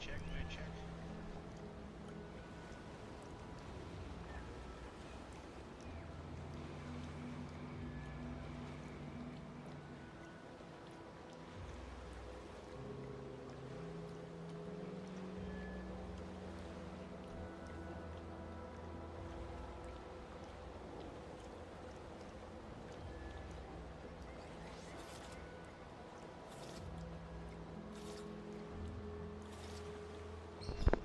check, mic check.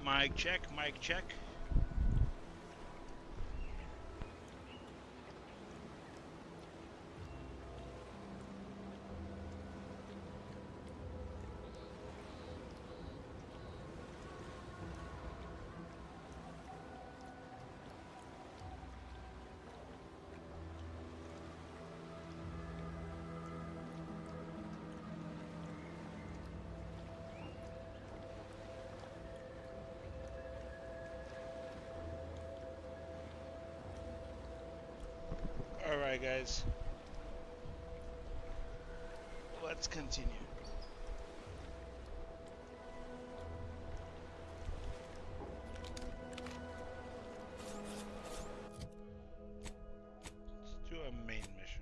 Mic check, mic check. Alright, guys. Let's continue. Let's do a main mission.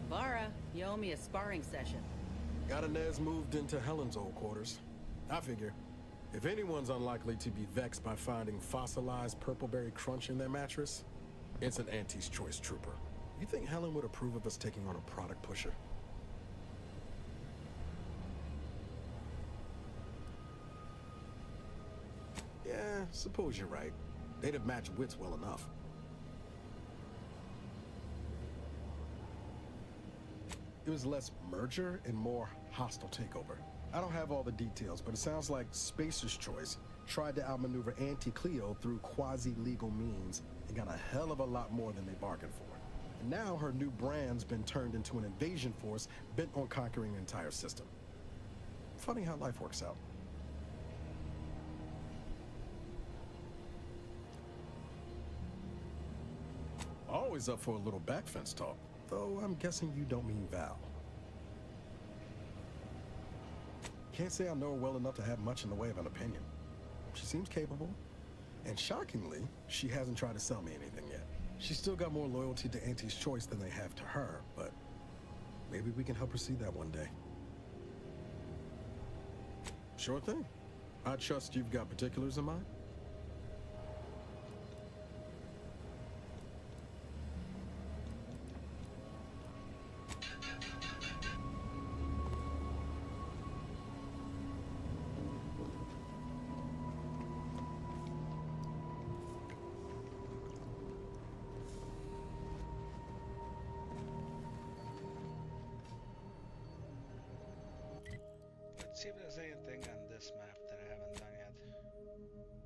Vara, you owe me a sparring session. Got Inez moved into Helen's old quarters. I figure, if anyone's unlikely to be vexed by finding fossilized purpleberry crunch in their mattress, it's an Auntie's Choice trooper. You think Helen would approve of us taking on a product pusher? Yeah, suppose you're right. They'd have matched wits well enough. It was less merger and more hostile takeover. I don't have all the details, but it sounds like Spacer's Choice tried to outmaneuver Auntie Cleo through quasi-legal means and got a hell of a lot more than they bargained for. And now her new brand's been turned into an invasion force bent on conquering the entire system. Funny how life works out. Always up for a little backfence talk, though I'm guessing you don't mean Val. Can't say I know her well enough to have much in the way of an opinion. She seems capable, and shockingly, she hasn't tried to sell me anything yet. She's still got more loyalty to Auntie's Choice than they have to her, but maybe we can help her see that one day. Sure thing. I trust you've got particulars in mind. Let's see if there's anything on this map that I haven't done yet.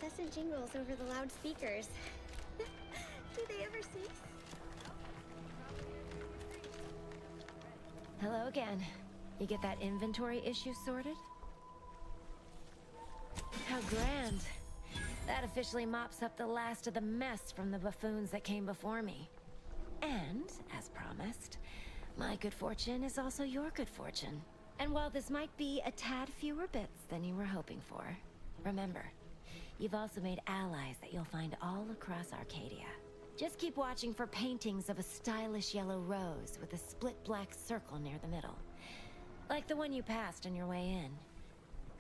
incessant jingles over the loudspeakers. Do they ever cease? Hello again. You get that inventory issue sorted? How grand. That officially mops up the last of the mess from the buffoons that came before me. And, as promised, my good fortune is also your good fortune. And while this might be a tad fewer bits than you were hoping for, remember, you've also made allies that you'll find all across Arcadia. Just keep watching for paintings of a stylish yellow rose with a split black circle near the middle. Like the one you passed on your way in.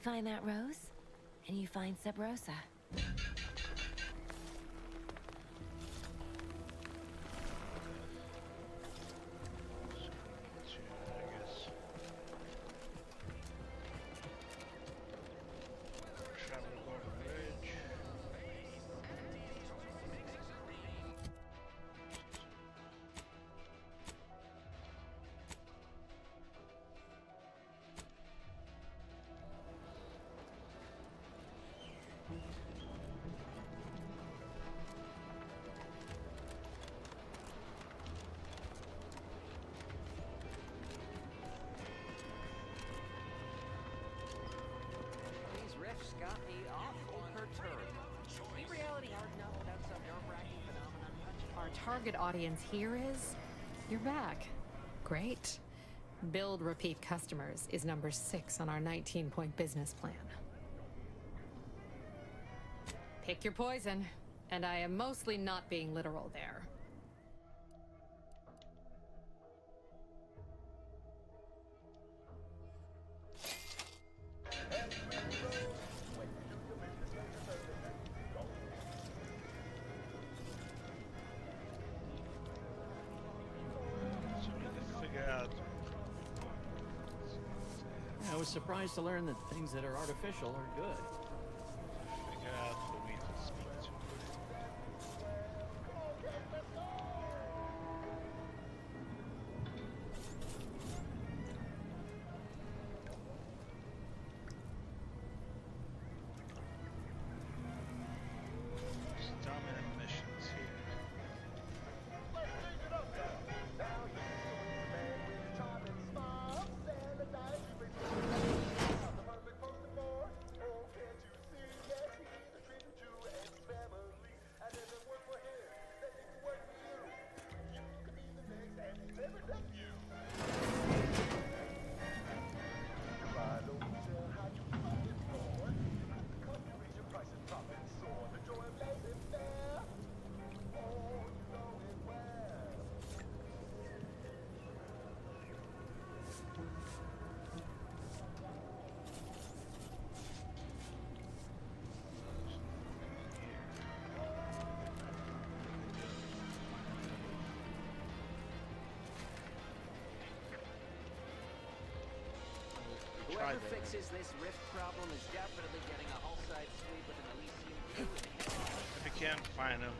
Find that rose, and you find Sub Rosa. These riffs got me awful perturbed. In reality hard enough without some nerve-wracking phenomenon punching. Our target audience here is... You're back. Great. Build repeat customers is number 6 on our 19-point business plan. Pick your poison, and I am mostly not being literal there. So we need to figure out. I was surprised to learn that things that are artificial are good. Figure out who we need to speak to. There's dominant missions here. Try Whoever that. fixes this rift problem is definitely getting a hull-side sweep with an Elysium view in hand. If we can't find him,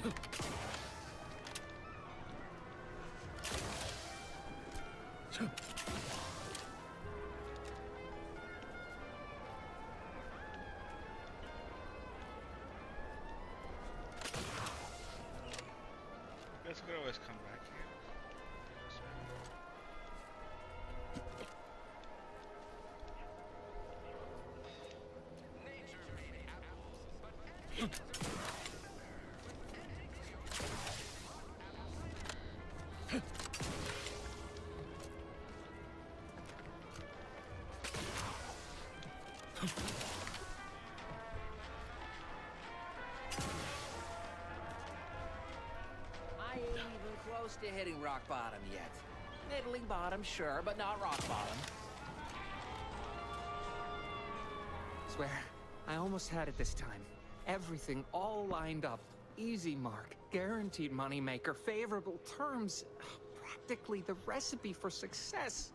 Guess we could always come back here. I ain't even close to hitting rock bottom yet. Middling bottom, sure, but not rock bottom. Swear, I almost had it this time. Everything all lined up. Easy mark, guaranteed moneymaker, favorable terms. Practically the recipe for success.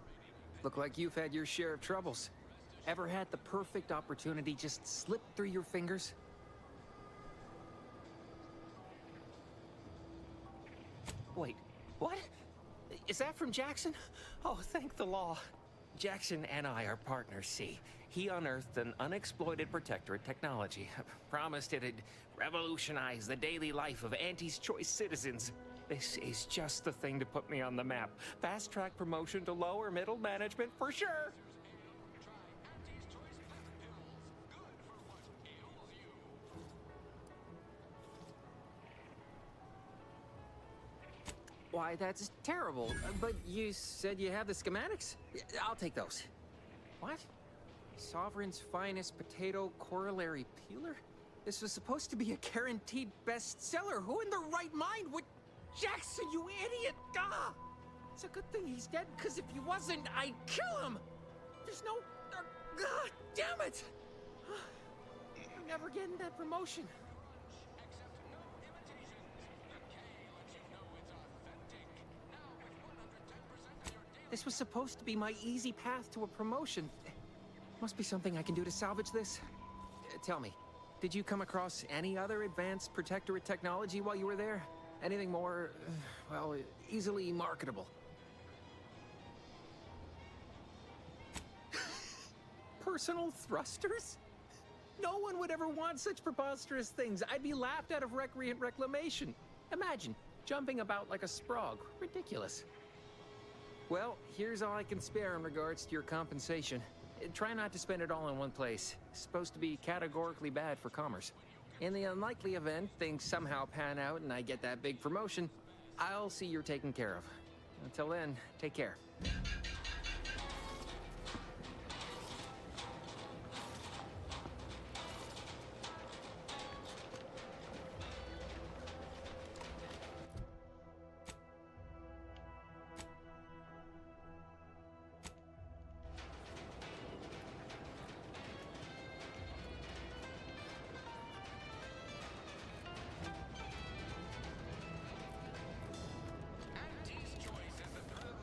Look like you've had your share of troubles. Ever had the perfect opportunity just slip through your fingers? Wait, what? Is that from Jackson? Oh, thank the law. Jackson and I are partners, see. He unearthed an unexploited protectorate technology. Promised it'd revolutionize the daily life of Auntie's Choice citizens. This is just the thing to put me on the map. Fast-track promotion to lower middle management for sure. Why, that's terrible. But you said you have the schematics? I'll take those. What? Sovereign's finest potato corollary peeler? This was supposed to be a guaranteed bestseller. Who in their right mind would... Jackson, you idiot! Ah! It's a good thing he's dead, because if he wasn't, I'd kill him! There's no... damn it! I'm never getting that promotion. This was supposed to be my easy path to a promotion. Must be something I can do to salvage this. Tell me, did you come across any other advanced protectorate technology while you were there? Anything more, well, easily marketable? Personal thrusters? No one would ever want such preposterous things. I'd be laughed out of recreant reclamation. Imagine, jumping about like a sprog. Ridiculous. Well, here's all I can spare in regards to your compensation. Try not to spend it all in one place. It's supposed to be categorically bad for commerce. In the unlikely event things somehow pan out and I get that big promotion, I'll see you're taken care of. Until then, take care.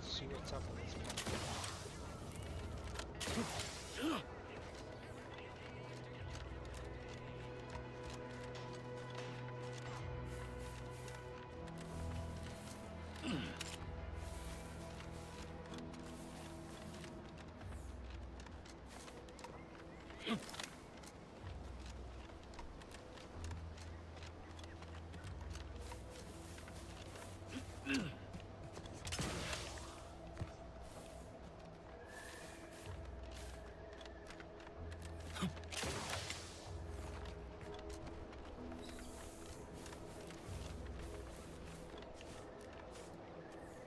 See what's up with this one.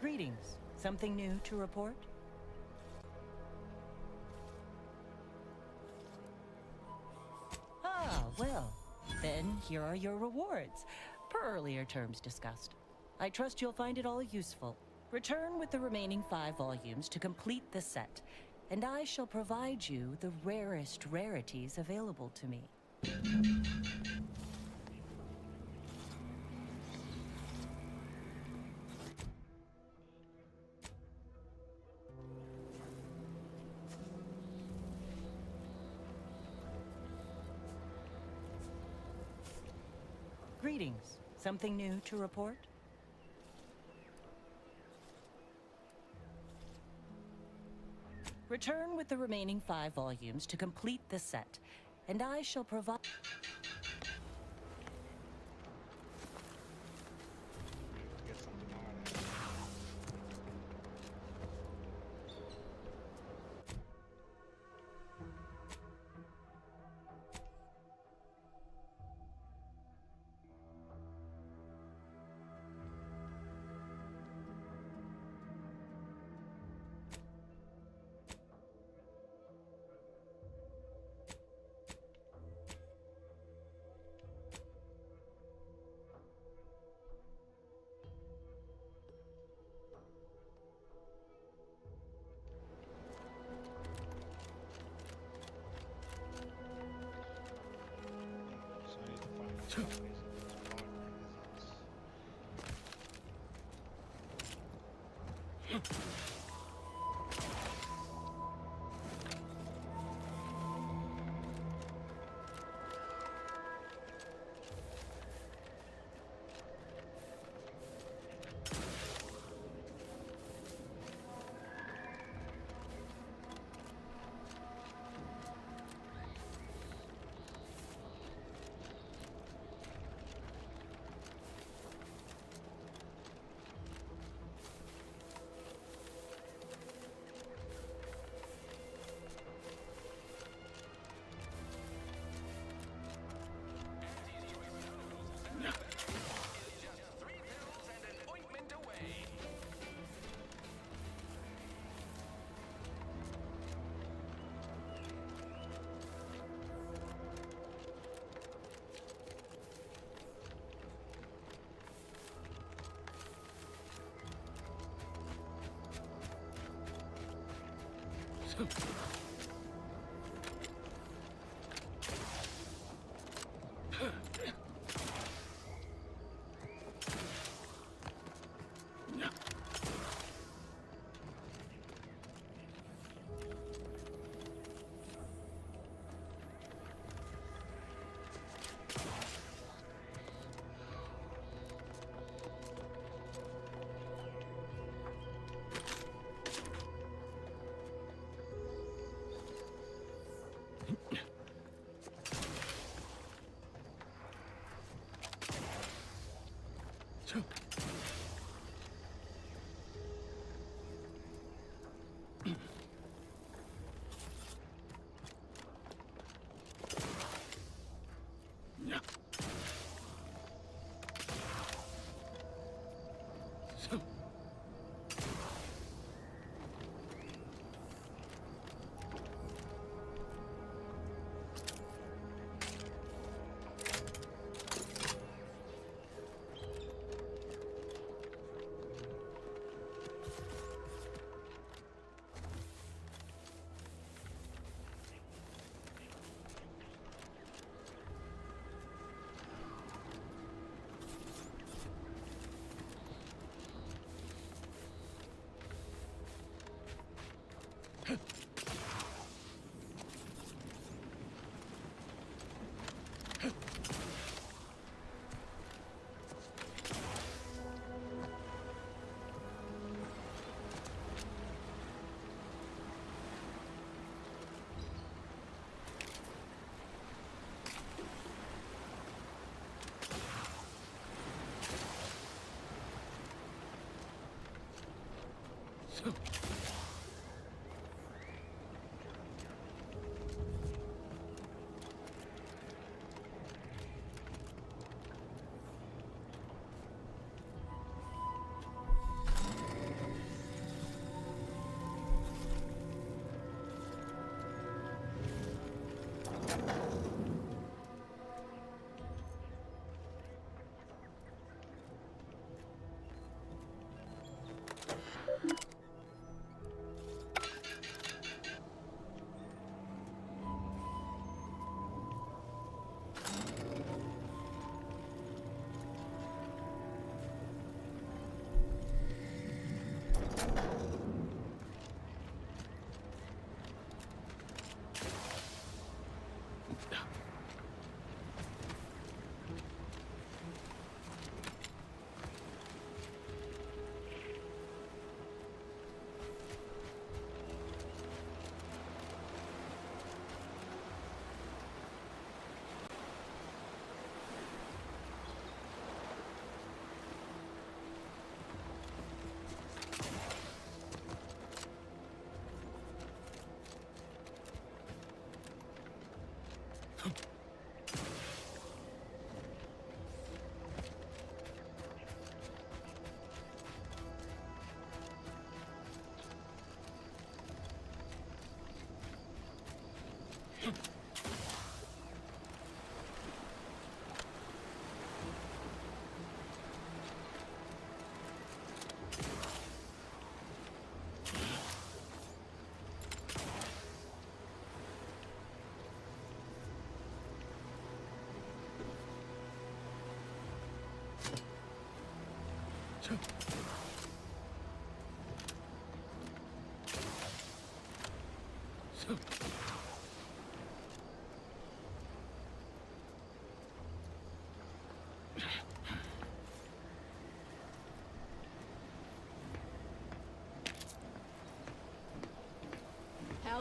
Greetings. Something new to report? Ah, well, then here are your rewards, per earlier terms discussed. I trust you'll find it all useful. Return with the remaining 5 volumes to complete the set, and I shall provide you the rarest rarities available to me. Greetings. Something new to report? Return with the remaining 5 volumes to complete the set, and I shall provide... Get something out of it. So I need to find the companies in this part where this is.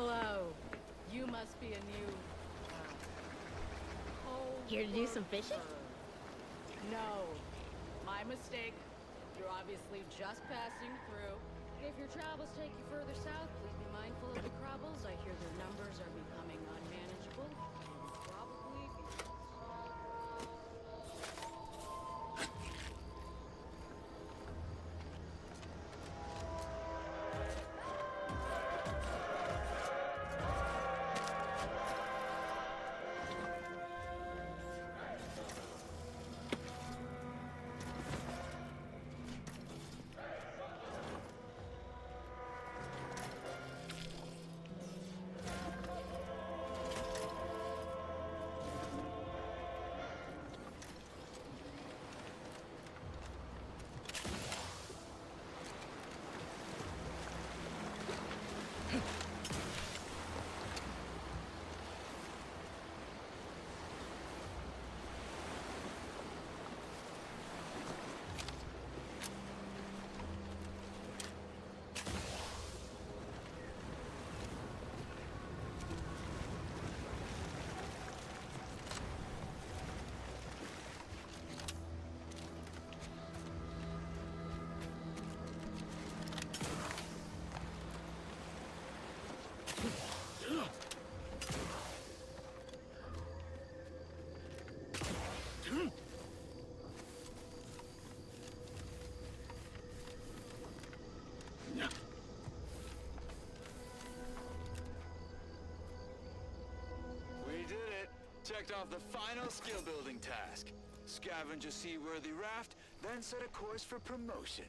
Hello. You must be a new... Here to do some fishing? No. My mistake. You're obviously just passing through. If your travels take you further south, please be mindful of the Crubbles. I hear their numbers are becoming unmanageable. And probably because... We did it! Checked off the final skill building task. Scavenge a seaworthy raft, then set a course for promotion.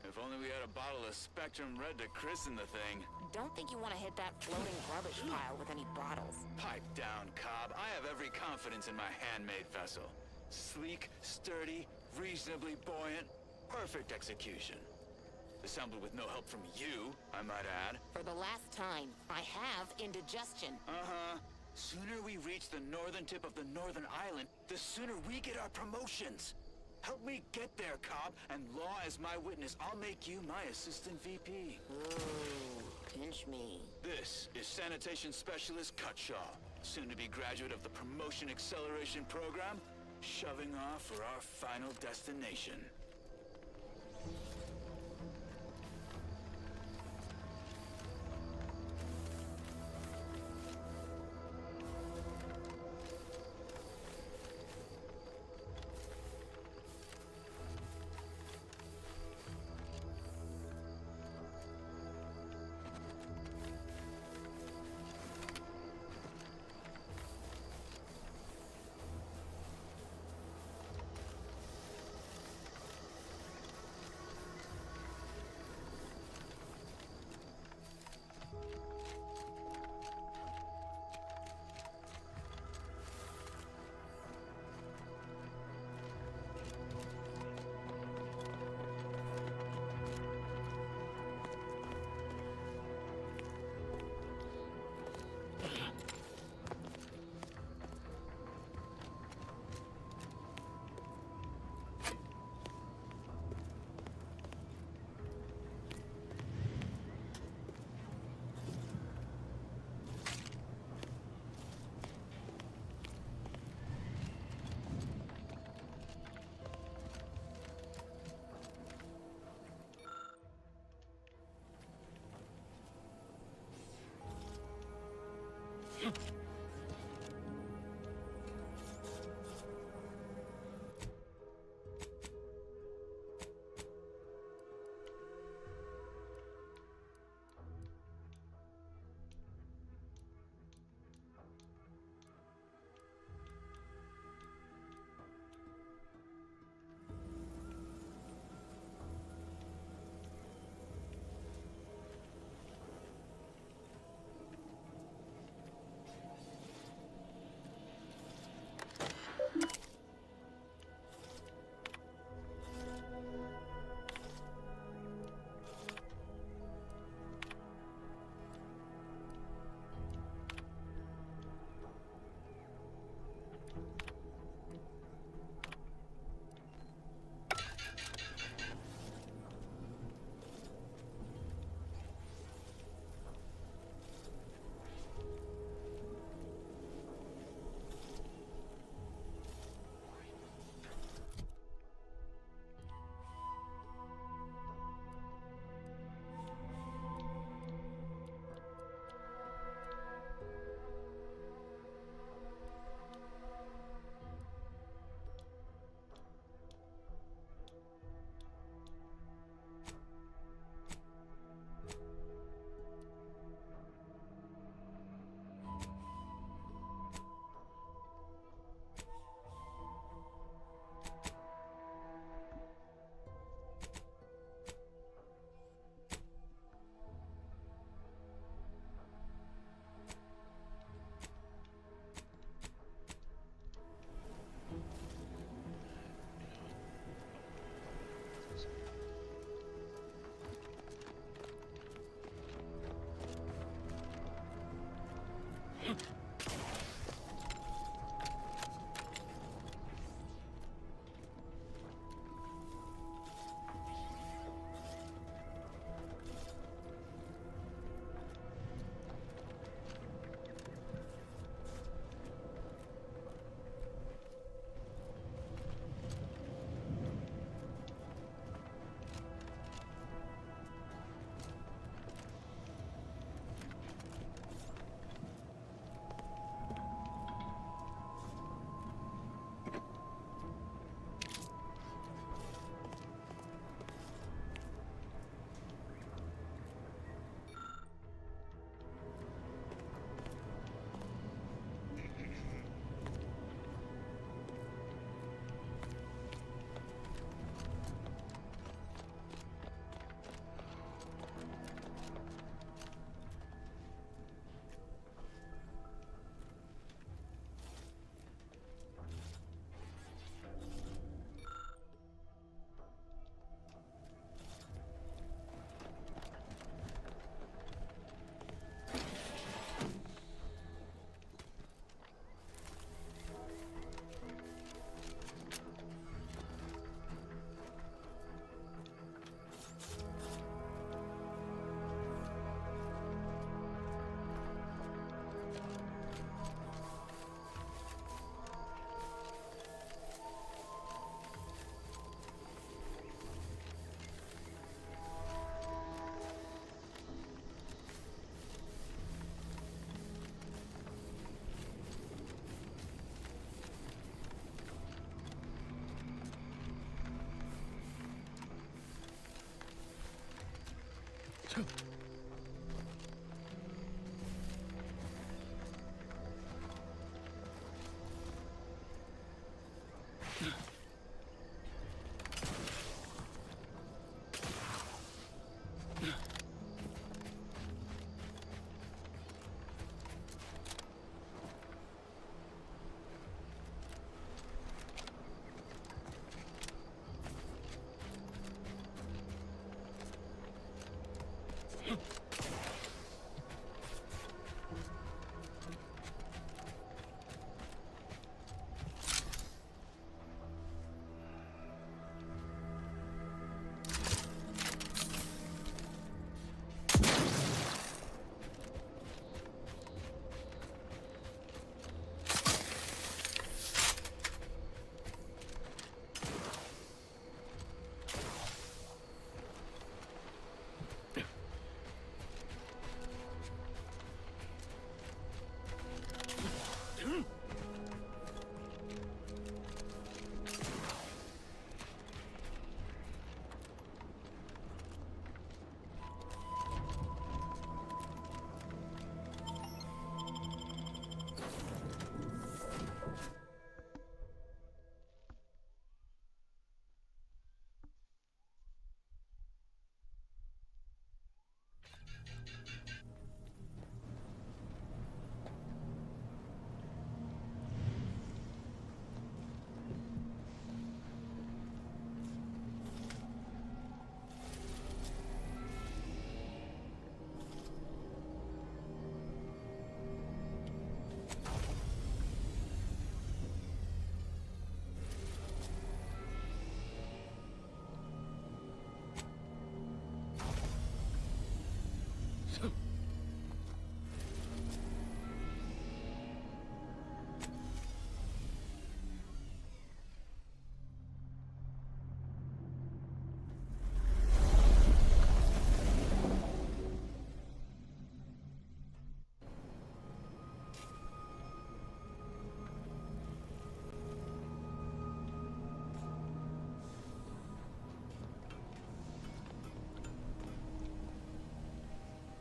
If only we had a bottle of Spectrum Red to christen the thing. Don't think you want to hit that floating rubbish pile with any bottles. Pipe down, Cobb. I have every confidence in my handmade vessel. Sleek, sturdy, reasonably buoyant, perfect execution. Assembled with no help from you, I might add. For the last time, I have indigestion. Uh-huh. Sooner we reach the northern tip of the northern island, the sooner we get our promotions. Help me get there, Cobb, and law as my witness, I'll make you my assistant VP. Ooh, pinch me. This is Sanitation Specialist Cutshaw, soon-to-be graduate of the Promotion Acceleration Program, shoving off for our final destination.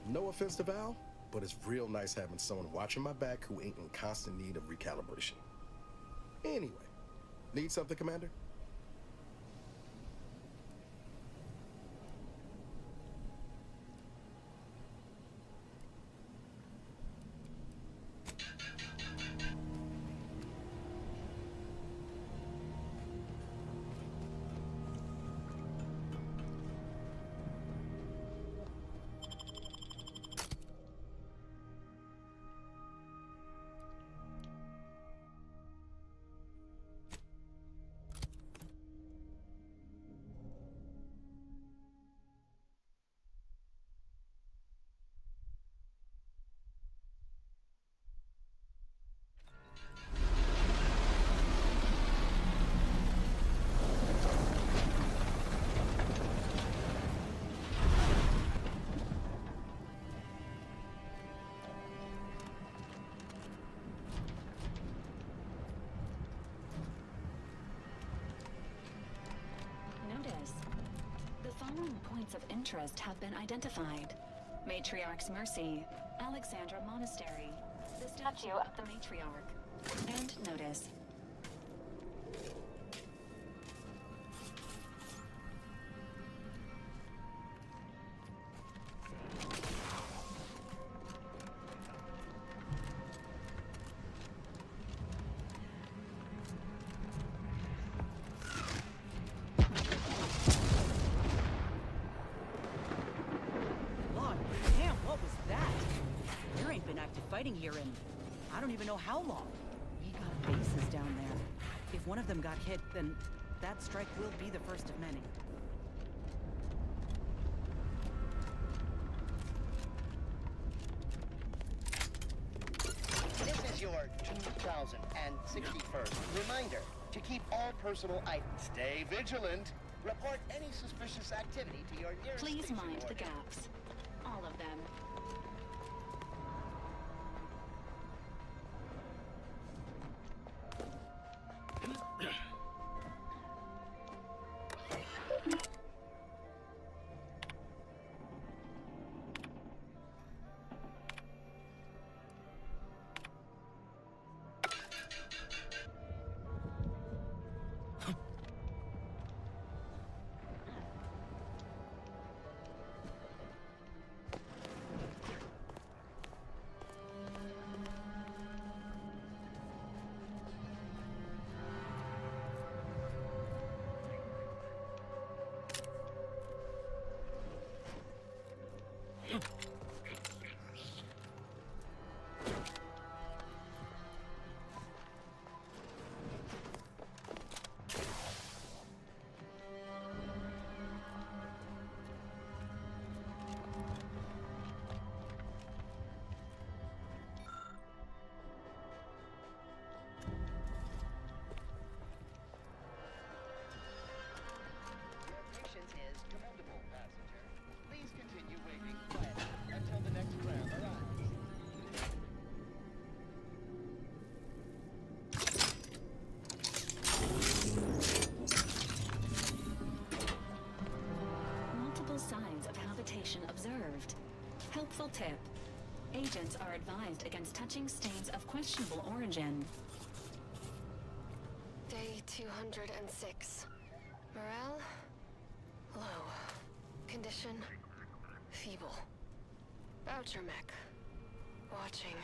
No offense to Val, but it's real nice having someone watching my back who ain't in constant need of recalibration. Anyway, need something, Commander? Notice. The following points of interest have been identified. Matriarch's Mercy, Alexandra Monastery, the statue of the Matriarch, and notice. Fighting here in I don't even know how long. We got bases down there. If one of them got hit, then that strike will be the first of many. This is your 2061st reminder to keep all personal items. Stay vigilant. Report any suspicious activity to your nearest Please station mind the warden. gaps. All of them. tip. Agents are advised against touching stains of questionable origin. Day 206. Morale? Low. Condition? Feeble. Voucher mech. Watching.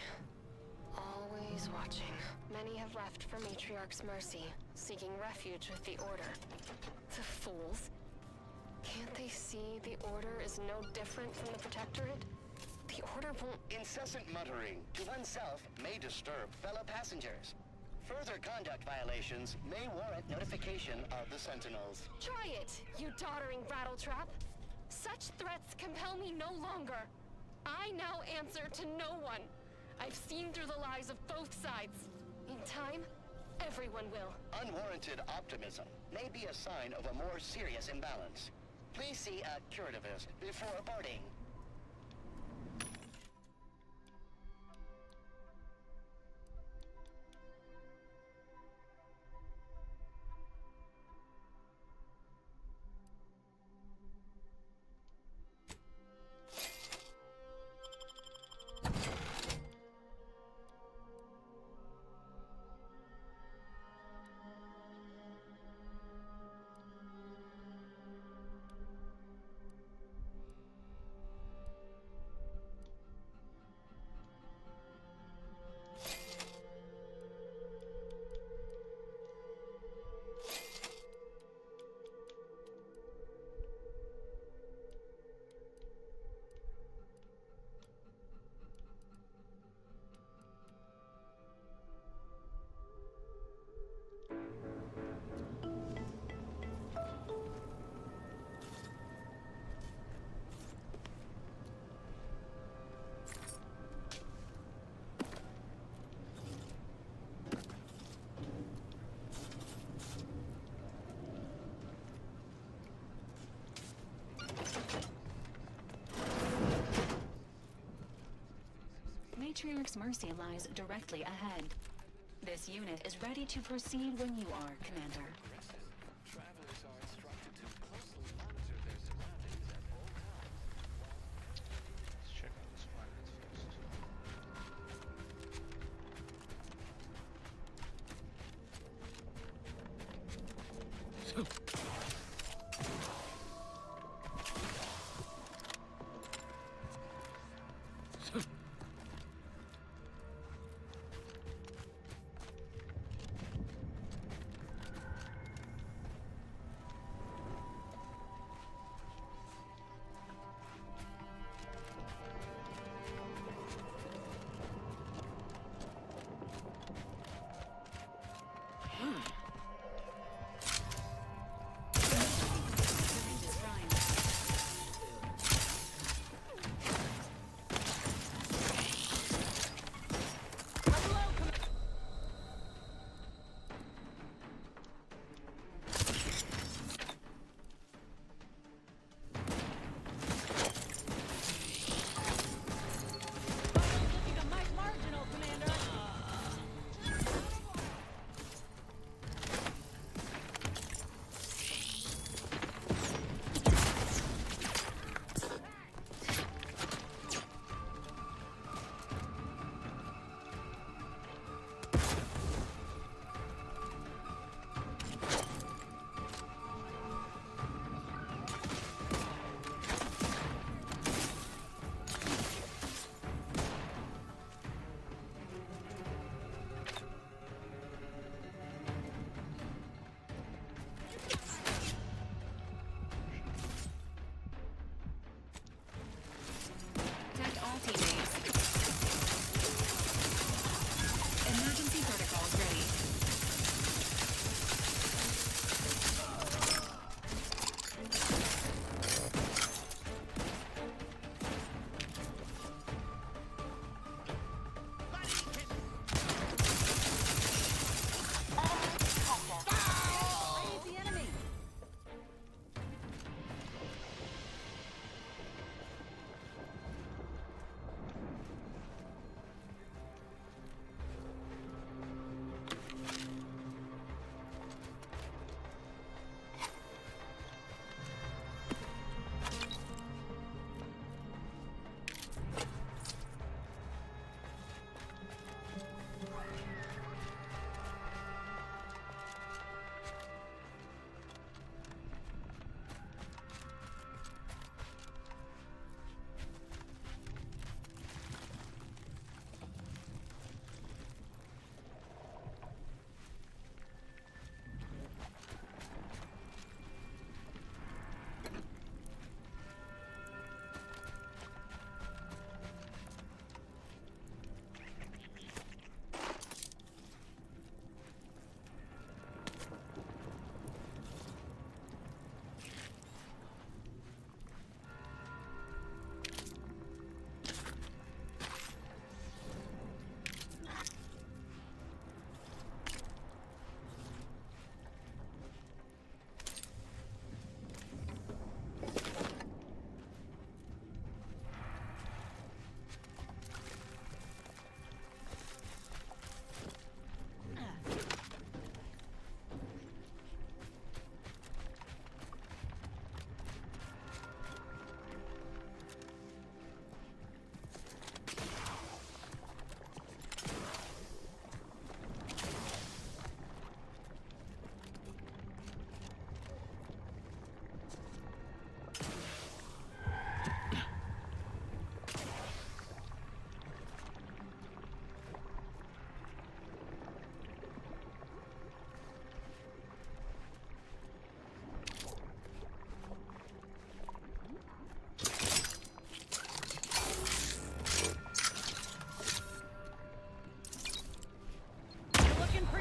Always watching. Many have left for Matriarch's mercy, seeking refuge with the Order. The fools. Can't they see the Order is no different from the Protectorate? The Order won't... Incessant muttering to oneself may disturb fellow passengers. Further conduct violations may warrant notification of the Sentinels. Try it, you doddering rattletrap! Such threats compel me no longer. I now answer to no one. I've seen through the lies of both sides. In time, everyone will. Unwarranted optimism may be a sign of a more serious imbalance. Please see a curativist before boarding. Matriarch's Mercy lies directly ahead. This unit is ready to proceed when you are, Commander. Travelers are instructed to closely monitor their surroundings at all times. Let's check out this finance first.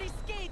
Sturdy skate!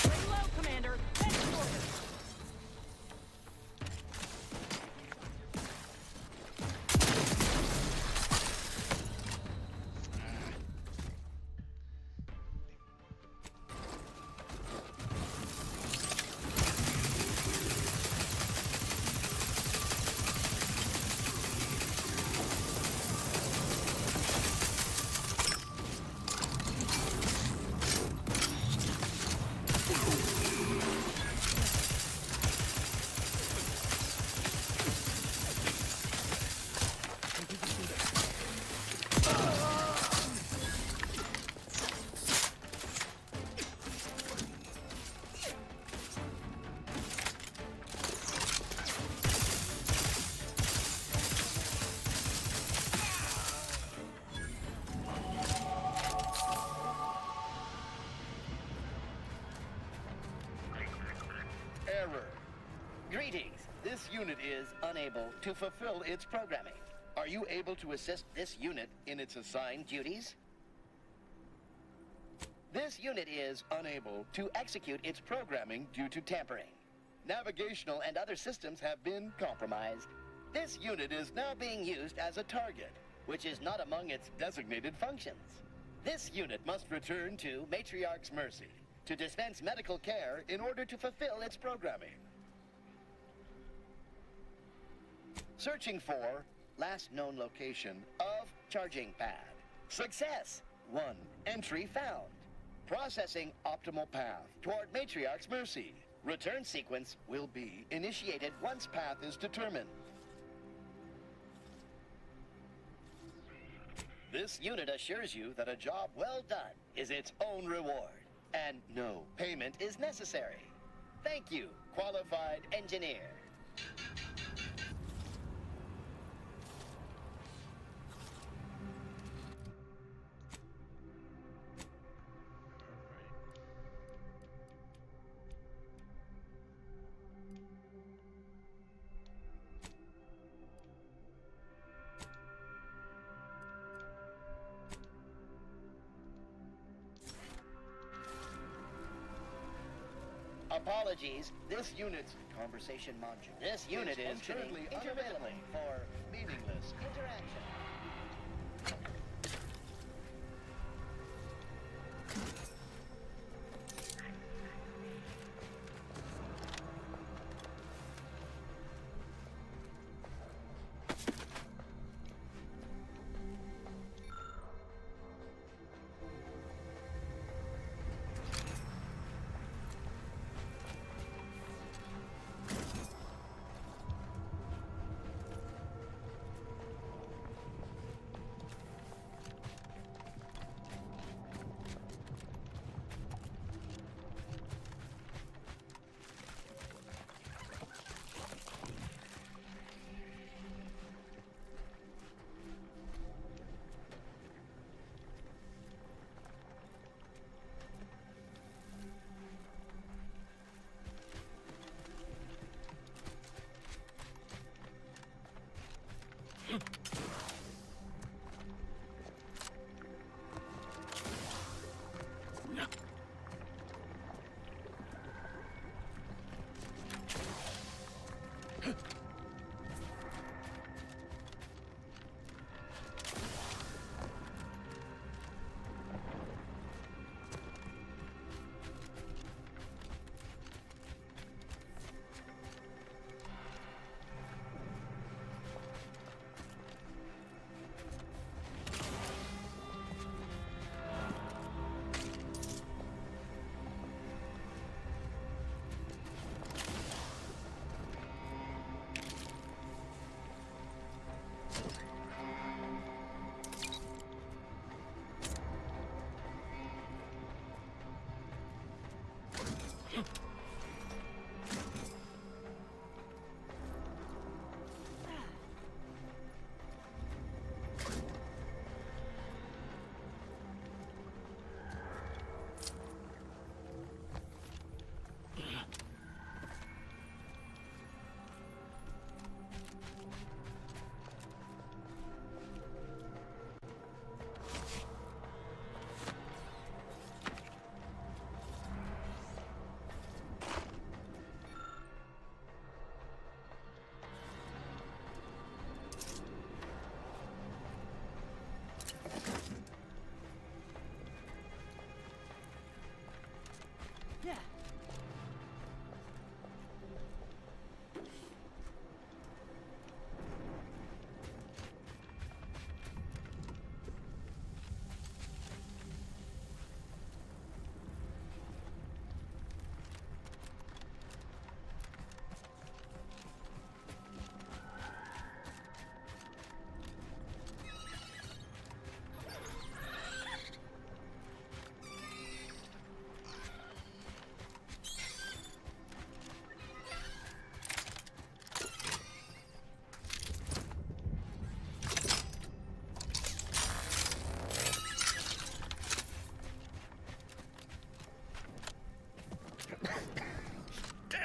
Lay low, Commander. That's the order. Error. Greetings. This unit is unable to fulfill its programming. Are you able to assist this unit in its assigned duties? This unit is unable to execute its programming due to tampering. Navigational and other systems have been compromised. This unit is now being used as a target, which is not among its designated functions. This unit must return to Matriarch's Mercy to dispense medical care in order to fulfill its programming. Searching for last known location of charging pad. Success! 1 entry found. Processing optimal path toward Matriarch's Mercy. Return sequence will be initiated once path is determined. This unit assures you that a job well done is its own reward, and no payment is necessary. Thank you, qualified engineer. Apologies, this unit's conversation module. This unit is currently unavailable for meaningless interaction.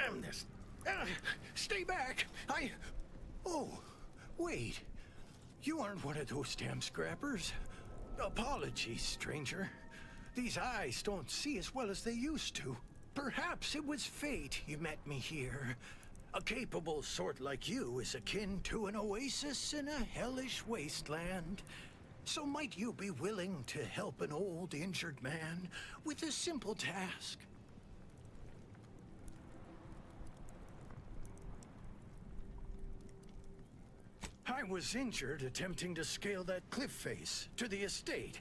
Damn this. Stay back. Oh, wait. You aren't one of those damn scrappers. Apologies, stranger. These eyes don't see as well as they used to. Perhaps it was fate you met me here. A capable sort like you is akin to an oasis in a hellish wasteland. So might you be willing to help an old, injured man with a simple task? I was injured attempting to scale that cliff face to the estate.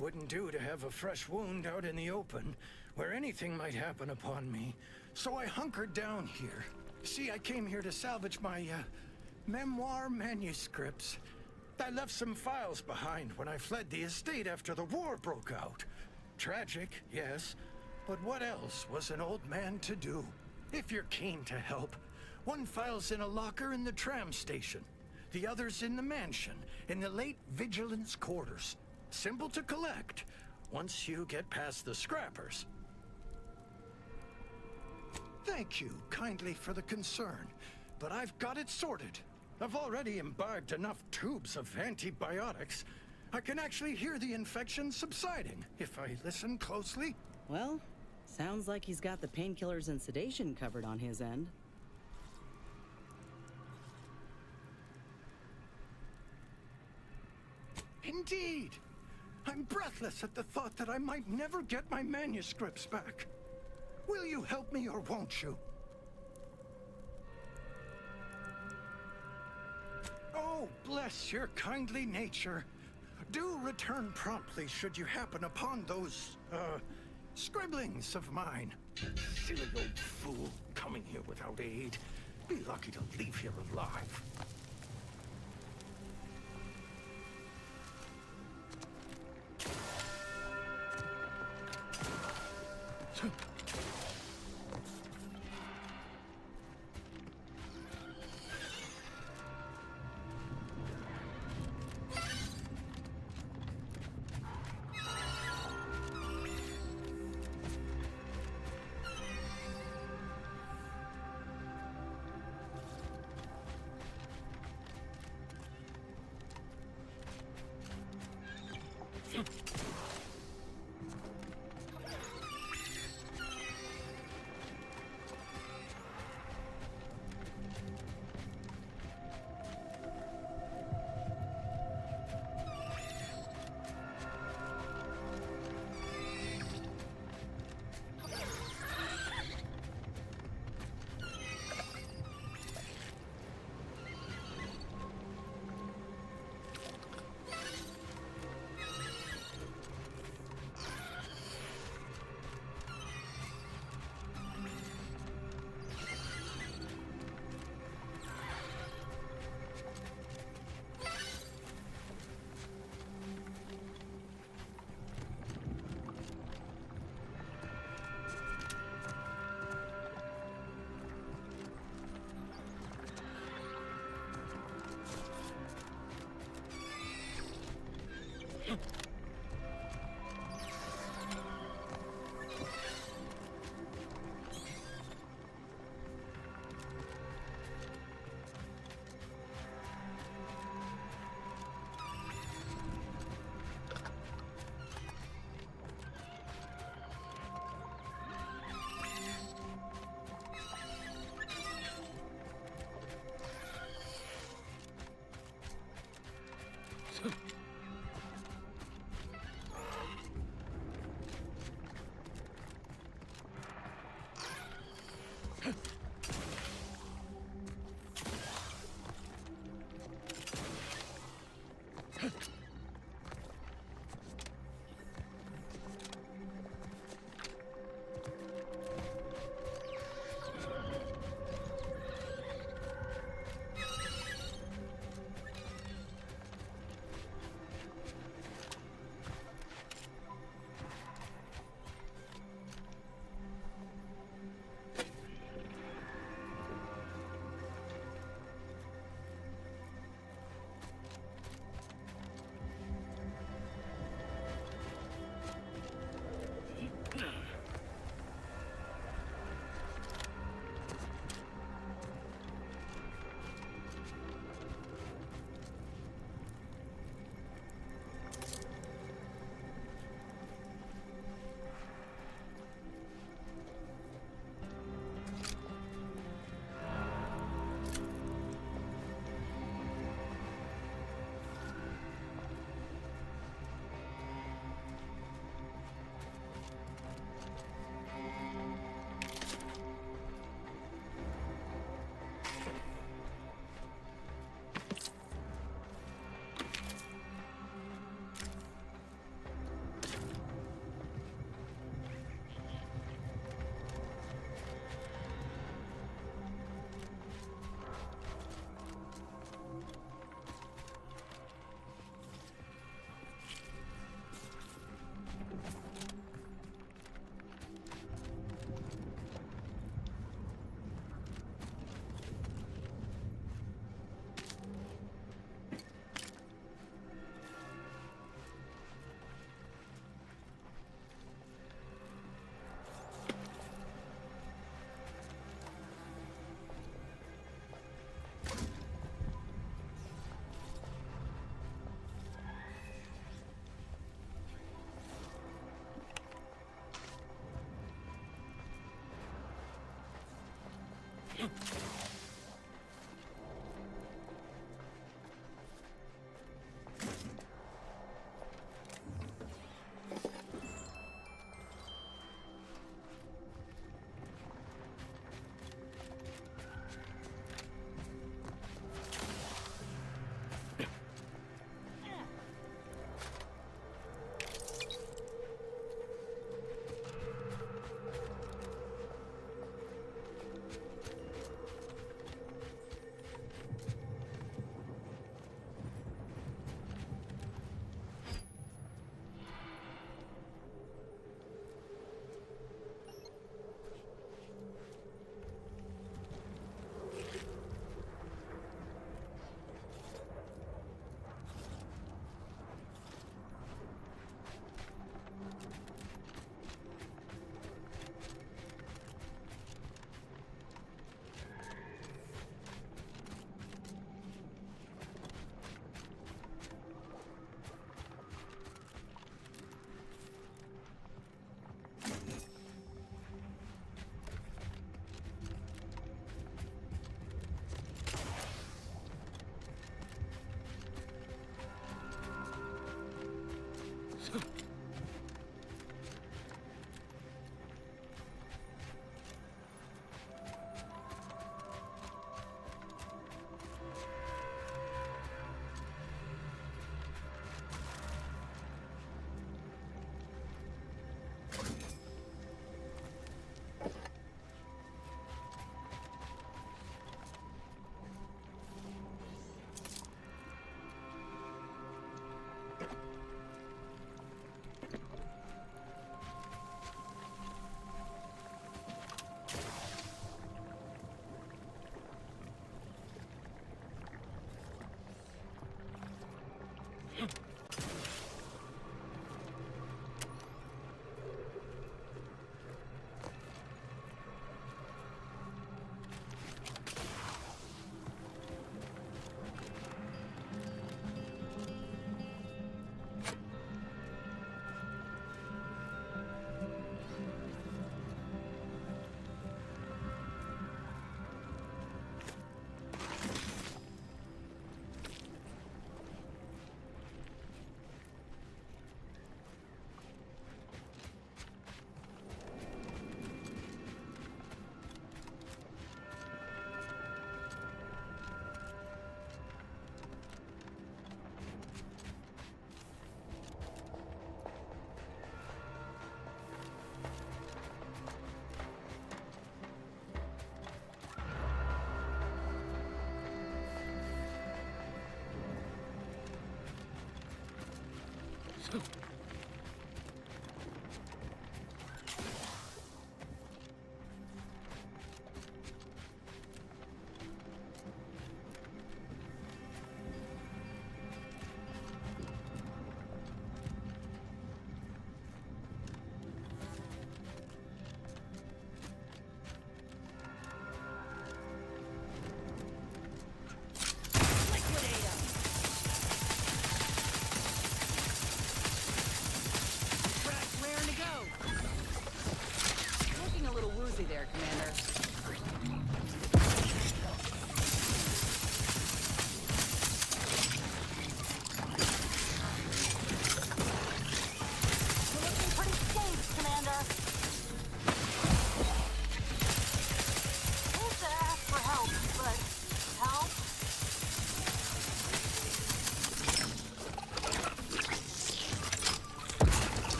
Wouldn't do to have a fresh wound out in the open, where anything might happen upon me. So I hunkered down here. See, I came here to salvage my, memoir manuscripts. I left some files behind when I fled the estate after the war broke out. Tragic, yes, but what else was an old man to do? If you're keen to help, one file's in a locker in the tram station. The other's in the mansion, in the late vigilance quarters. Simple to collect, once you get past the scrappers. Thank you kindly for the concern, but I've got it sorted. I've already imbibed enough tubes of antibiotics. I can actually hear the infection subsiding, if I listen closely. Well, sounds like he's got the painkillers and sedation covered on his end. Indeed! I'm breathless at the thought that I might never get my manuscripts back. Will you help me or won't you? Oh, bless your kindly nature. Do return promptly should you happen upon those, scribblings of mine. Silly old fool, coming here without aid. Be lucky to leave here alive.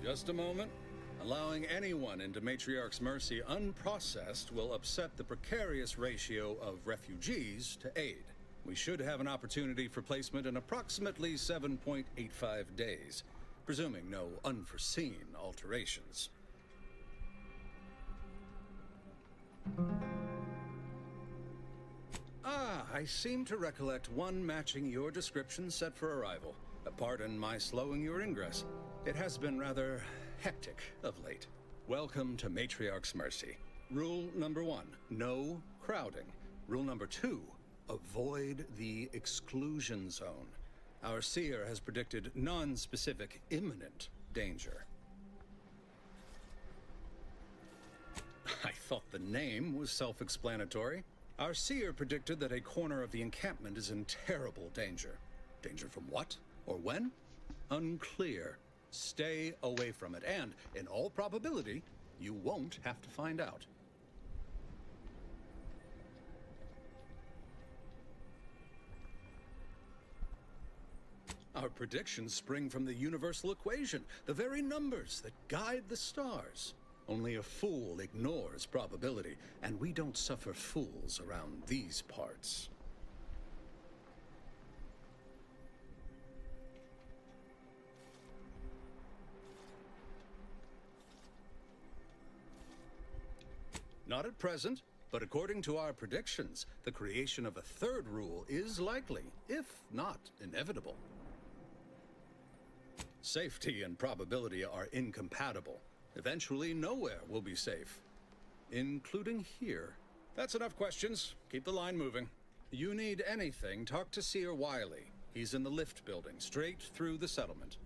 Just a moment. Allowing anyone into Matriarch's Mercy unprocessed will upset the precarious ratio of refugees to aid. We should have an opportunity for placement in approximately 7.85 days, presuming no unforeseen alterations. Ah, I seem to recollect one matching your description set for arrival. Pardon my slowing your ingress. It has been rather hectic of late. Welcome to Matriarch's Mercy. Rule number 1, no crowding. Rule number 2, avoid the exclusion zone. Our seer has predicted non-specific imminent danger. I thought the name was self-explanatory. Our seer predicted that a corner of the encampment is in terrible danger. Danger from what? Or when? Unclear. Stay away from it, and, in all probability, you won't have to find out. Our predictions spring from the universal equation, the very numbers that guide the stars. Only a fool ignores probability, and we don't suffer fools around these parts. Not at present, but according to our predictions, the creation of a third rule is likely, if not inevitable. Safety and probability are incompatible. Eventually, nowhere will be safe, including here. That's enough questions. Keep the line moving. You need anything, talk to Seer Wiley. He's in the lift building, straight through the settlement.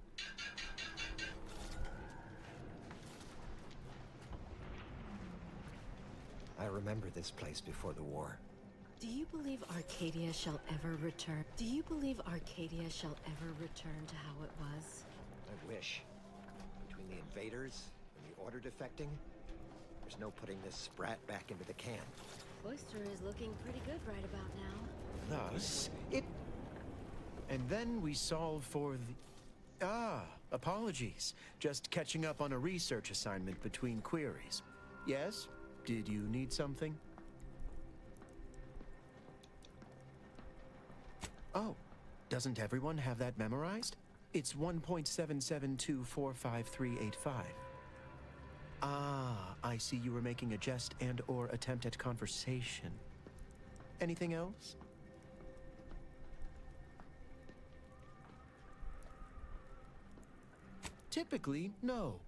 I remember this place before the war. Do you believe Arcadia shall ever return? Do you believe Arcadia shall ever return to how it was? I wish. Between the invaders and the Order defecting, there's no putting this sprat back into the can. Cloister is looking pretty good right about now. Thus, And then we solve for the... apologies. Just catching up on a research assignment between queries. Yes? Did you need something? Oh, doesn't everyone have that memorized? It's 1.77245385. Ah, I see you were making a jest and/or attempt at conversation. Anything else? Typically, no.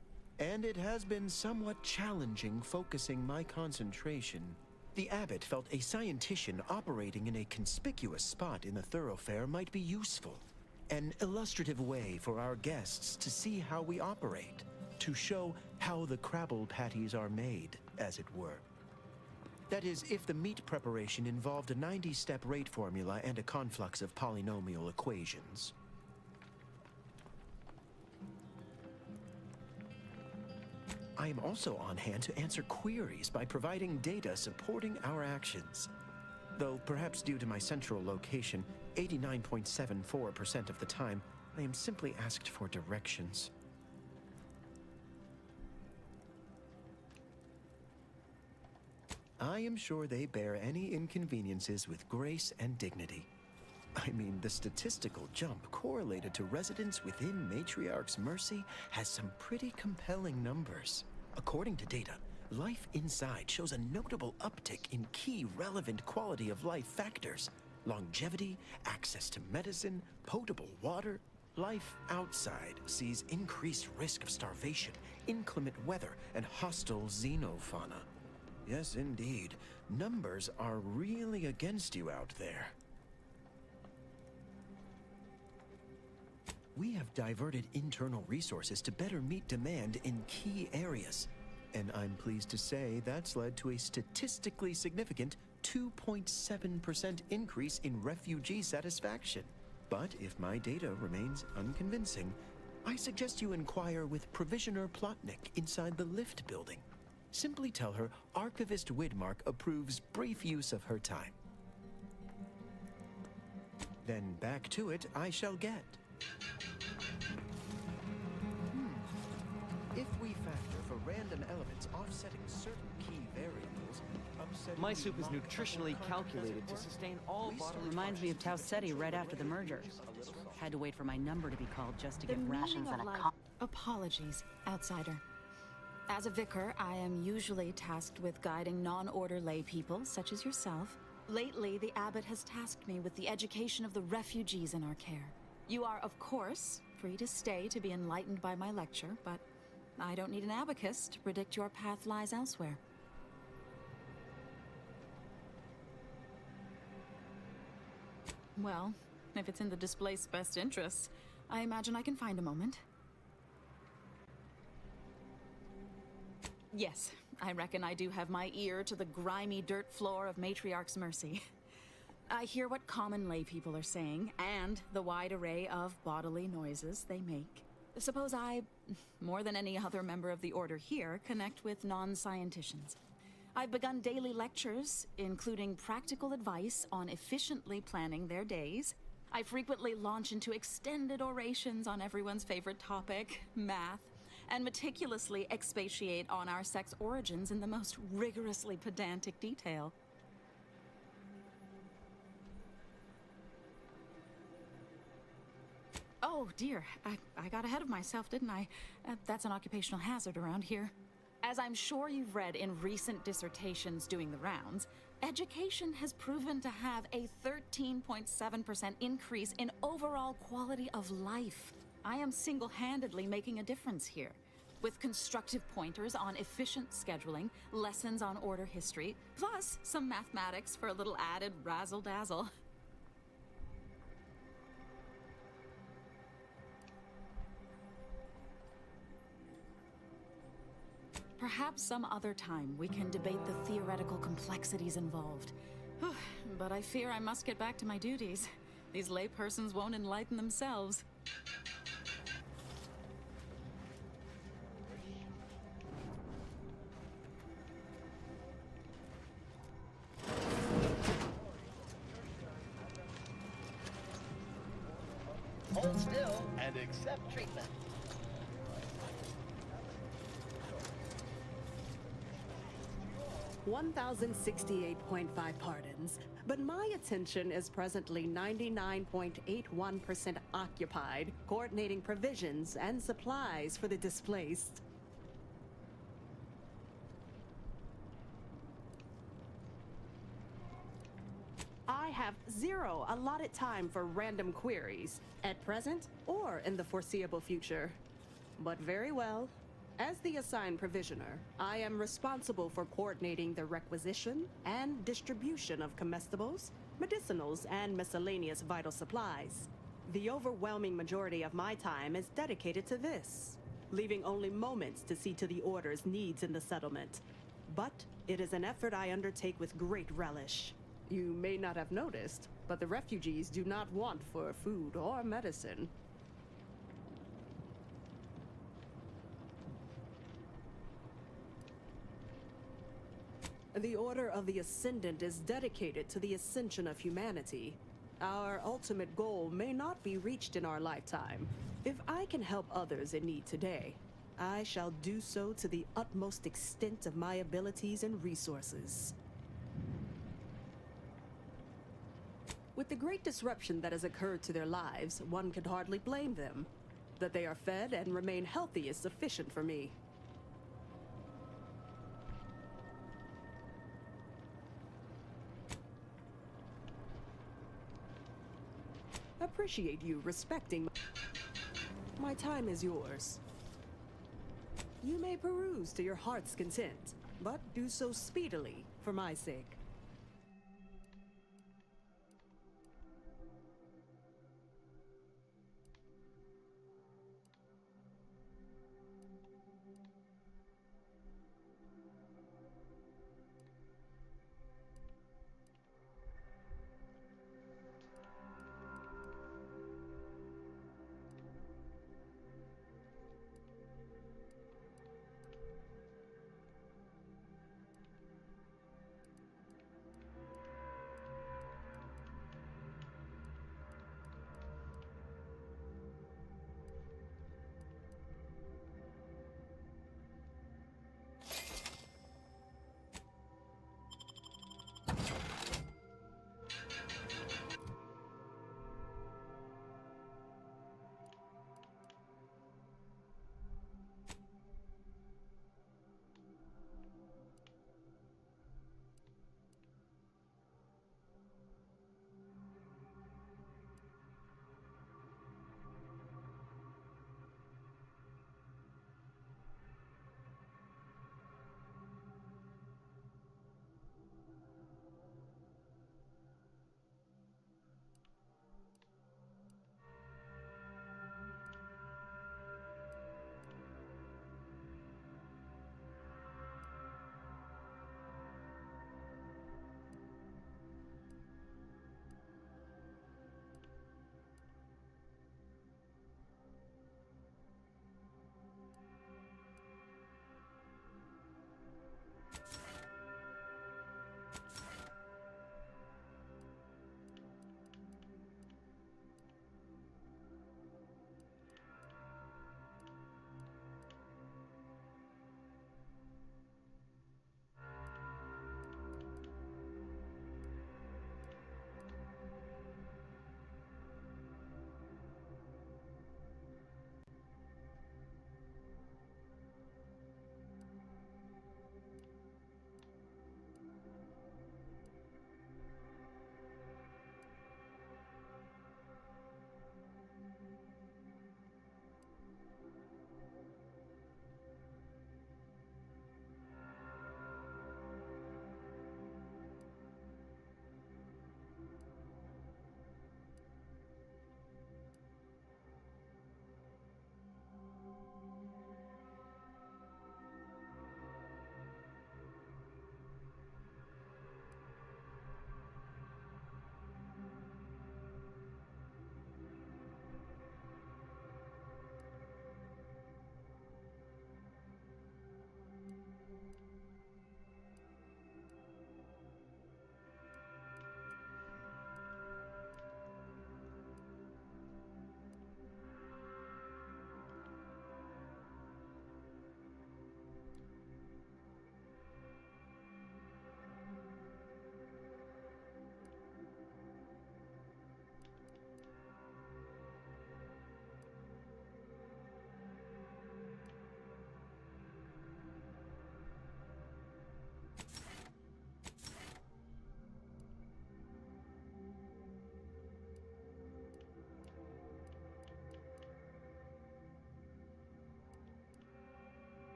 And it has been somewhat challenging focusing my concentration. The abbot felt a scientician operating in a conspicuous spot in the thoroughfare might be useful. An illustrative way for our guests to see how we operate. To show how the Crabble patties are made, as it were. That is, if the meat preparation involved a 90-step rate formula and a conflux of polynomial equations. I am also on hand to answer queries by providing data supporting our actions. Though perhaps due to my central location, 89.74% of the time, I am simply asked for directions. I am sure they bear any inconveniences with grace and dignity. I mean, the statistical jump correlated to residents within Matriarch's Mercy has some pretty compelling numbers. According to data, life inside shows a notable uptick in key relevant quality of life factors. Longevity, access to medicine, potable water. Life outside sees increased risk of starvation, inclement weather, and hostile xenofauna. Yes, indeed. Numbers are really against you out there. We have diverted internal resources to better meet demand in key areas. And I'm pleased to say that's led to a statistically significant 2.7% increase in refugee satisfaction. But if my data remains unconvincing, I suggest you inquire with Provisioner Plotnik inside the lift building. Simply tell her Archivist Widmark approves brief use of her time. Then back to it I shall get. random elements offsetting certain key variables, upsetting My the soup is molecular nutritionally content, as calculated it to were. sustain all bodily Reminds me of Tau functions. Ceti right after the merger. Had to wait for my number to be called just to The get rations meaning and of a life. Apologies, outsider. As a vicar, I am usually tasked with guiding non-order lay people, such as yourself. Lately, the abbot has tasked me with the education of the refugees in our care. You are, of course, free to stay to be enlightened by my lecture, but I don't need an abacus to predict your path lies elsewhere. Well, if it's in the displaced's best interests, I imagine I can find a moment. Yes, I reckon I do have my ear to the grimy dirt floor of Matriarch's Mercy. I hear what common lay people are saying, and the wide array of bodily noises they make. Suppose I, more than any other member of the Order here, connect with non-scienticians. I've begun daily lectures, including practical advice on efficiently planning their days. I frequently launch into extended orations on everyone's favorite topic, math, and meticulously expatiate on our sex origins in the most rigorously pedantic detail. Oh dear, I got ahead of myself, didn't I? That's an occupational hazard around here. As I'm sure you've read in recent dissertations doing the rounds, education has proven to have a 13.7% increase in overall quality of life. I am single-handedly making a difference here, with constructive pointers on efficient scheduling, lessons on order history, plus some mathematics for a little added razzle-dazzle. Perhaps some other time we can debate the theoretical complexities involved. But I fear I must get back to my duties. These laypersons won't enlighten themselves. Hold still and accept treatment. 1,068.5 pardons, but my attention is presently 99.81% occupied, coordinating provisions and supplies for the displaced. I have zero allotted time for random queries, at present or in the foreseeable future. But very well. As the assigned provisioner, I am responsible for coordinating the requisition and distribution of comestibles, medicinals, and miscellaneous vital supplies. The overwhelming majority of my time is dedicated to this, leaving only moments to see to the Order's needs in the settlement. But it is an effort I undertake with great relish. You may not have noticed, but the refugees do not want for food or medicine. The Order of the Ascendant is dedicated to the ascension of humanity. Our ultimate goal may not be reached in our lifetime. If I can help others in need today, I shall do so to the utmost extent of my abilities and resources. With the great disruption that has occurred to their lives, one can hardly blame them. That they are fed and remain healthy is sufficient for me. Appreciate you respecting my time is yours. You may peruse to your heart's content, but do so speedily for my sake.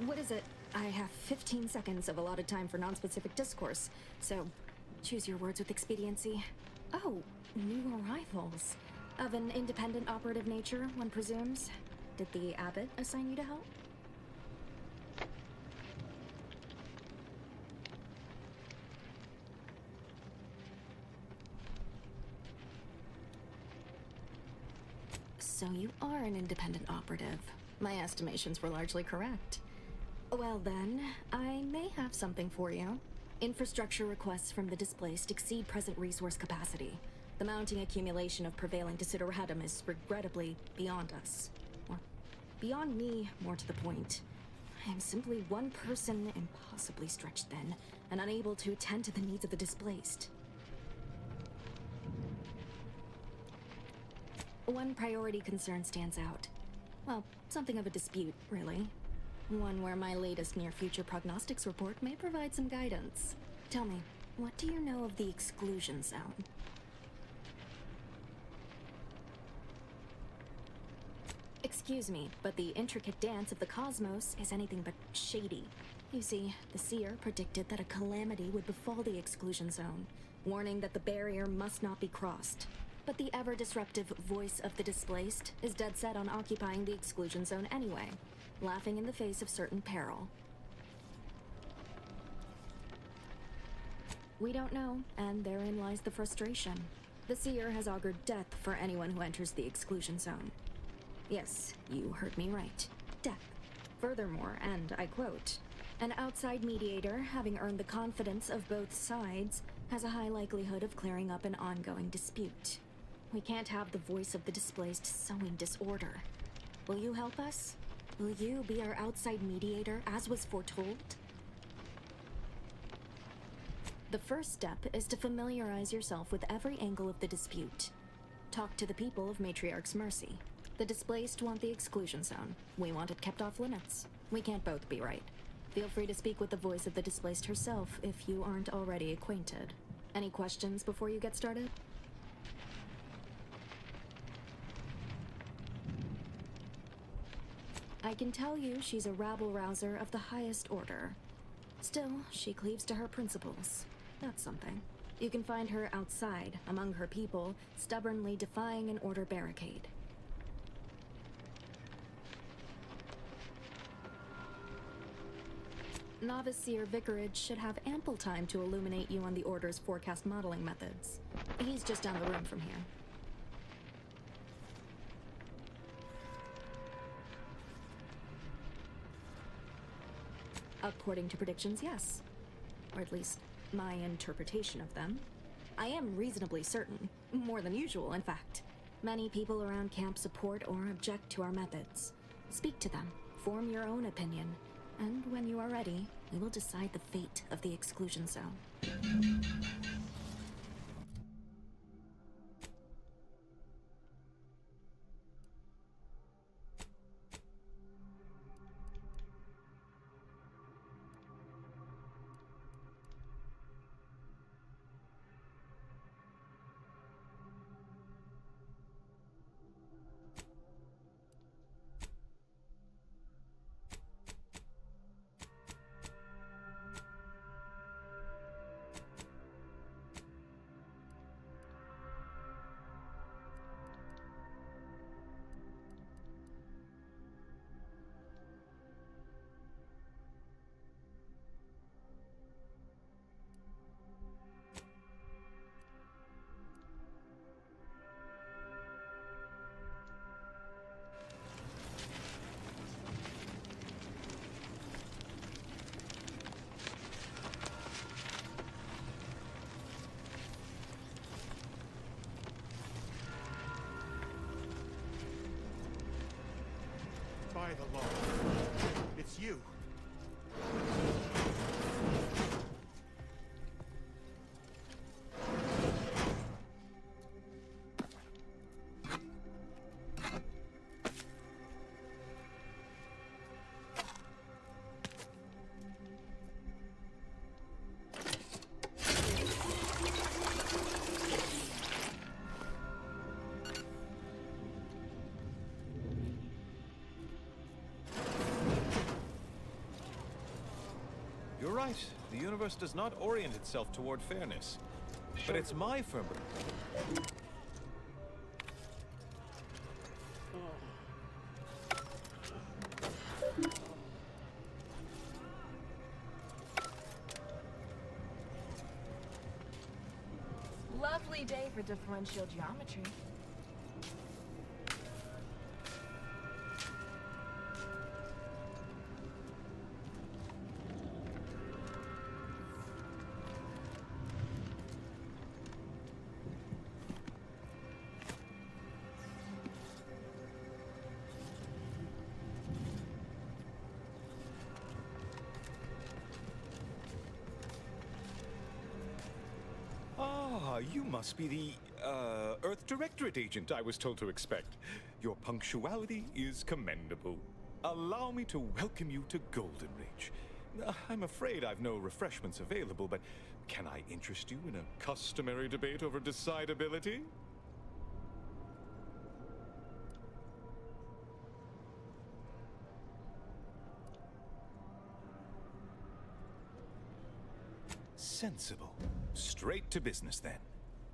What is it? I have 15 seconds of allotted time for non-specific discourse, so choose your words with expediency. Oh, new arrivals. Of an independent operative nature, one presumes. Did the abbot assign you to help? So you are an independent operative. My estimations were largely correct. Well then, I may have something for you. Infrastructure requests from the displaced exceed present resource capacity. The mounting accumulation of prevailing desideratum is regrettably beyond us. Or beyond me, more to the point. I am simply one person impossibly stretched thin, and unable to attend to the needs of the displaced. One priority concern stands out. Well, something of a dispute, really. One where my latest near-future prognostics report may provide some guidance. Tell me, what do you know of the exclusion zone? Excuse me, but the intricate dance of the cosmos is anything but shady. You see, the seer predicted that a calamity would befall the exclusion zone, warning that the barrier must not be crossed. But the ever-disruptive voice of the displaced is dead set on occupying the exclusion zone anyway, laughing in the face of certain peril. We don't know, and therein lies the frustration. The seer has augured death for anyone who enters the exclusion zone. Yes, you heard me right. Death. Furthermore, and I quote, "An outside mediator, having earned the confidence of both sides, has a high likelihood of clearing up an ongoing dispute." We can't have the voice of the displaced sowing disorder. Will you help us? Will you be our outside mediator, as was foretold? The first step is to familiarize yourself with every angle of the dispute. Talk to the people of Matriarch's Mercy. The displaced want the exclusion zone. We want it kept off limits. We can't both be right. Feel free to speak with the voice of the displaced herself if you aren't already acquainted. Any questions before you get started? I can tell you she's a rabble-rouser of the highest order. Still, she cleaves to her principles. That's something. You can find her outside, among her people, stubbornly defying an order barricade. Novice Seer Vicarage should have ample time to illuminate you on the Order's forecast modeling methods. He's just down the room from here. According to predictions, yes. Or at least, my interpretation of them. I am reasonably certain. More than usual, in fact. Many people around camp support or object to our methods. Speak to them. Form your own opinion. And when you are ready, we will decide the fate of the exclusion zone. By the law, it's you. universe does not orient itself toward fairness. But it's my firm... Lovely day for differential geometry. You must be the, Earth Directorate agent I was told to expect. Your punctuality is commendable. Allow me to welcome you to Golden Reach. I'm afraid I've no refreshments available, but can I interest you in a customary debate over decidability? Sensible. Straight to business, then.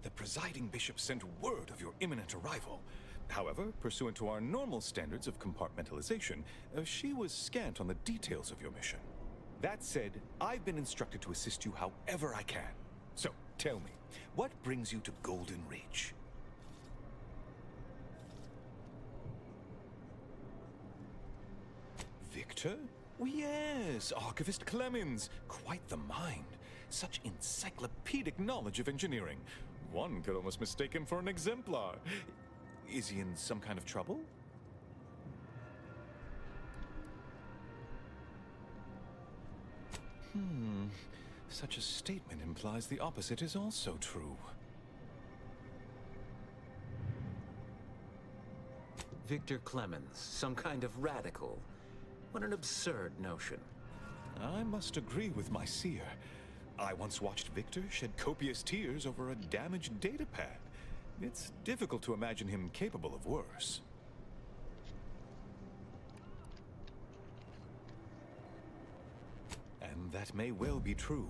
The presiding bishop sent word of your imminent arrival. However, pursuant to our normal standards of compartmentalization, she was scant on the details of your mission. That said, I've been instructed to assist you however I can. So, tell me, what brings you to Golden Reach? Victor? Oh, yes, Archivist Clemens. Quite the mind. Such encyclopedic knowledge of engineering. One could almost mistake him for an exemplar. Is he in some kind of trouble? Such a statement implies the opposite is also true. Victor Clemens, some kind of radical. What an absurd notion. I must agree with my seer. I once watched Victor shed copious tears over a damaged datapad. It's difficult to imagine him capable of worse. And that may well be true.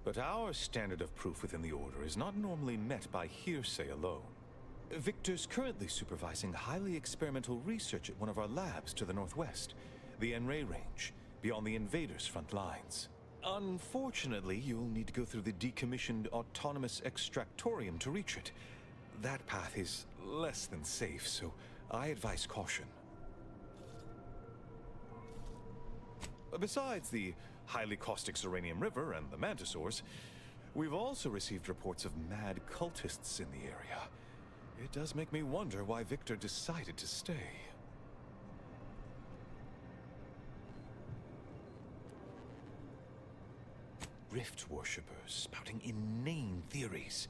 But our standard of proof within the Order is not normally met by hearsay alone. Victor's currently supervising highly experimental research at one of our labs to the northwest, the Enray Range, beyond the invaders' front lines. Unfortunately, you'll need to go through the decommissioned autonomous extractorium to reach it. That path is less than safe, so I advise caution. Besides the highly caustic Zeranium River and the Mantisaurs, we've also received reports of mad cultists in the area. It does make me wonder why Victor decided to stay. Rift worshippers spouting inane theories.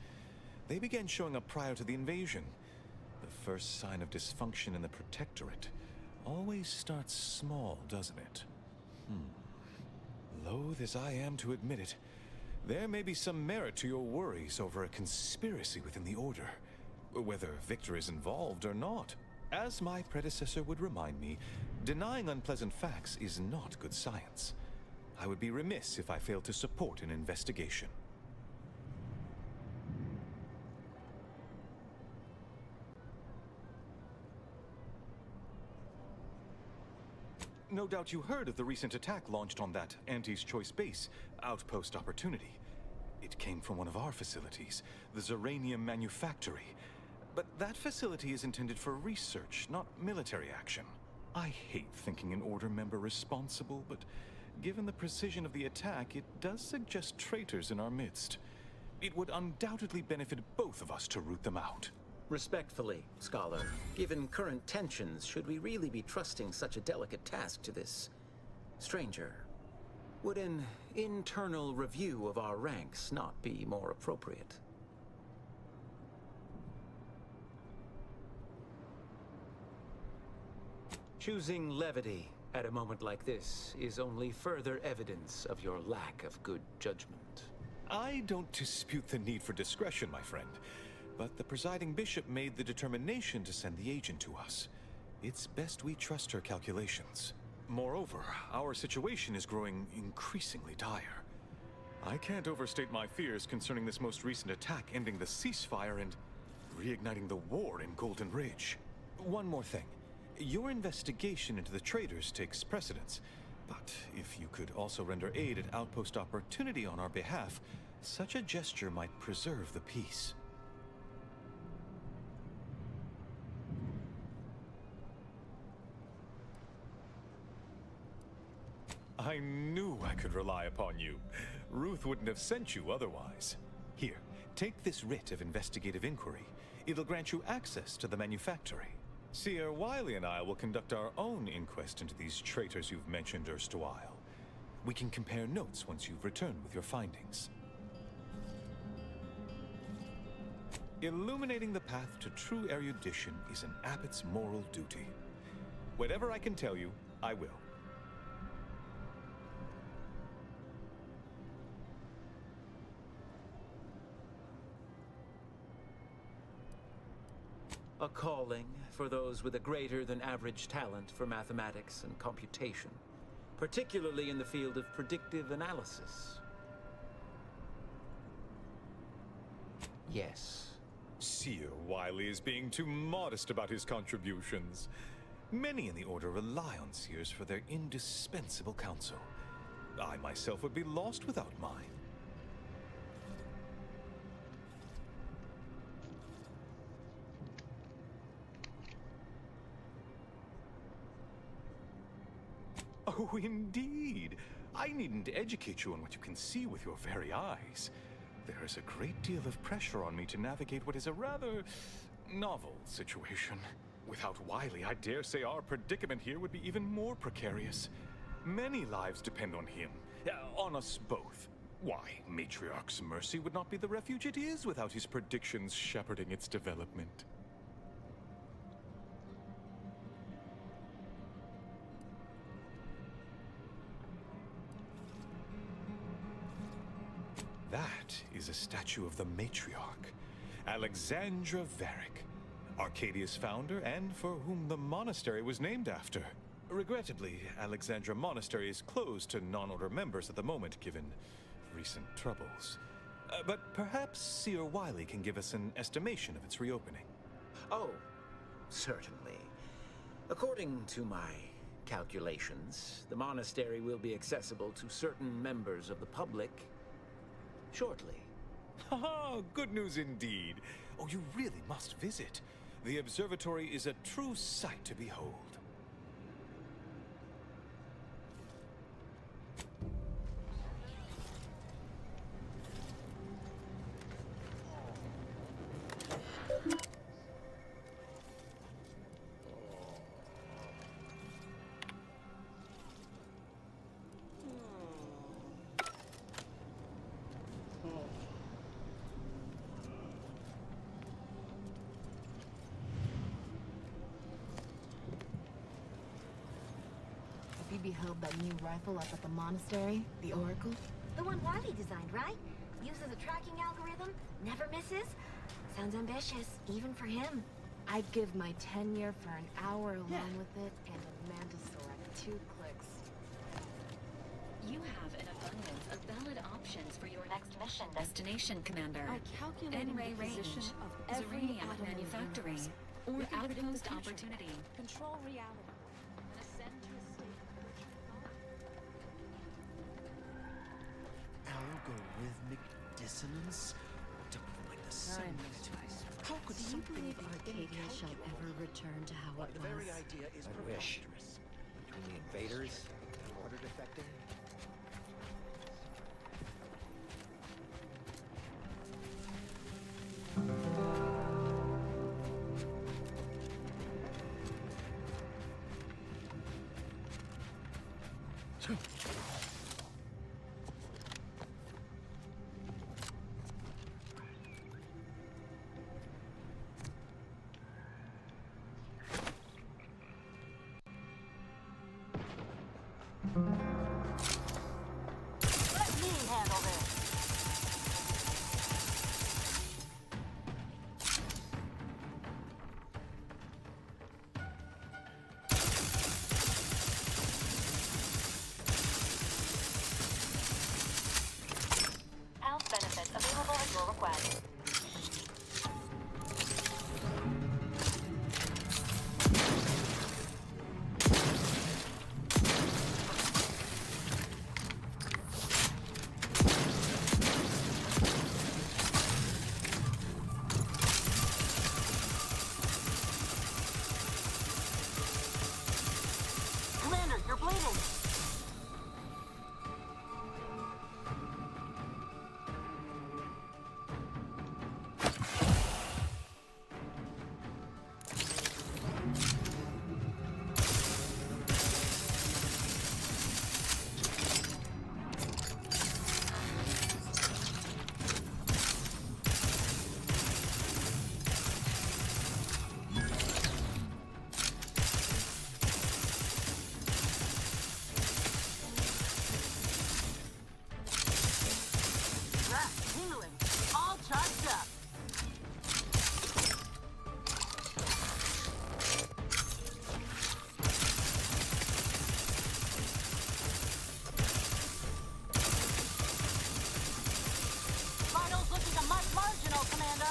They began showing up prior to the invasion. The first sign of dysfunction in the Protectorate always starts small, doesn't it? Loath as I am to admit it, there may be some merit to your worries over a conspiracy within the Order, whether Victor is involved or not. As my predecessor would remind me, denying unpleasant facts is not good science. I would be remiss if I failed to support an investigation. No doubt you heard of the recent attack launched on that Anti's Choice base, Outpost Opportunity. It came from one of our facilities, the Zeranium Manufactory. But that facility is intended for research, not military action. I hate thinking an Order member responsible, but given the precision of the attack, it does suggest traitors in our midst. It would undoubtedly benefit both of us to root them out. Respectfully, Scholar, given current tensions, should we really be trusting such a delicate task to this stranger? Would an internal review of our ranks not be more appropriate? Choosing levity at a moment like this is only further evidence of your lack of good judgment. I don't dispute the need for discretion, my friend. But the presiding bishop made the determination to send the agent to us. It's best we trust her calculations. Moreover, our situation is growing increasingly dire. I can't overstate my fears concerning this most recent attack ending the ceasefire and reigniting the war in Golden Ridge. One more thing. Your investigation into the traitors takes precedence, but if you could also render aid at Outpost Opportunity on our behalf, such a gesture might preserve the peace. I knew I could rely upon you. Ruth wouldn't have sent you otherwise. Here, take this writ of investigative inquiry. It'll grant you access to the manufactory. Seer Wiley and I will conduct our own inquest into these traitors you've mentioned erstwhile. We can compare notes once you've returned with your findings. Illuminating the path to true erudition is an abbot's moral duty. Whatever I can tell you, I will. A calling for those with a greater than average talent for mathematics and computation, particularly in the field of predictive analysis. Yes. Seer Wiley is being too modest about his contributions. Many in the Order rely on Seers for their indispensable counsel. I myself would be lost without mine. Oh, indeed. I needn't educate you on what you can see with your very eyes. There is a great deal of pressure on me to navigate what is a rather novel situation. Without Wiley, I dare say our predicament here would be even more precarious. Many lives depend on him, on us both. Why, Matriarch's Mercy would not be the refuge it is without his predictions shepherding its development. That is a statue of the matriarch, Alexandra Varric, Arcadia's founder and for whom the monastery was named after. Regrettably, Alexandra Monastery is closed to non-order members at the moment, given recent troubles. But perhaps Seer Wiley can give us an estimation of its reopening. Oh, certainly. According to my calculations, the monastery will be accessible to certain members of the public shortly. Haha, good news indeed. Oh, you really must visit. The observatory is a true sight to behold. You beheld that new rifle up at the monastery? The Oracle? The one Wiley designed, right? Uses a tracking algorithm, never misses. Sounds ambitious, even for him. I'd give my tenure for an hour alone with it and a Mantisaur at 2 clicks. You have an abundance of valid options for your next mission destination, Commander. I calculated N-ray the position range, of every Zeranium atom in the manufactory, universe. or The Outpost future. Opportunity. Control reality. Ascend to a state of Algorithmic dissonance? Don't even like the sound of it. How could Do you something believe be Arcadia shall ever return to how it The was? very idea is preposterous. Between the invaders and the Order defecting, wagon. Commander, you're bleeding! Tingling, all charged up. Vitals looking a much marginal, Commander.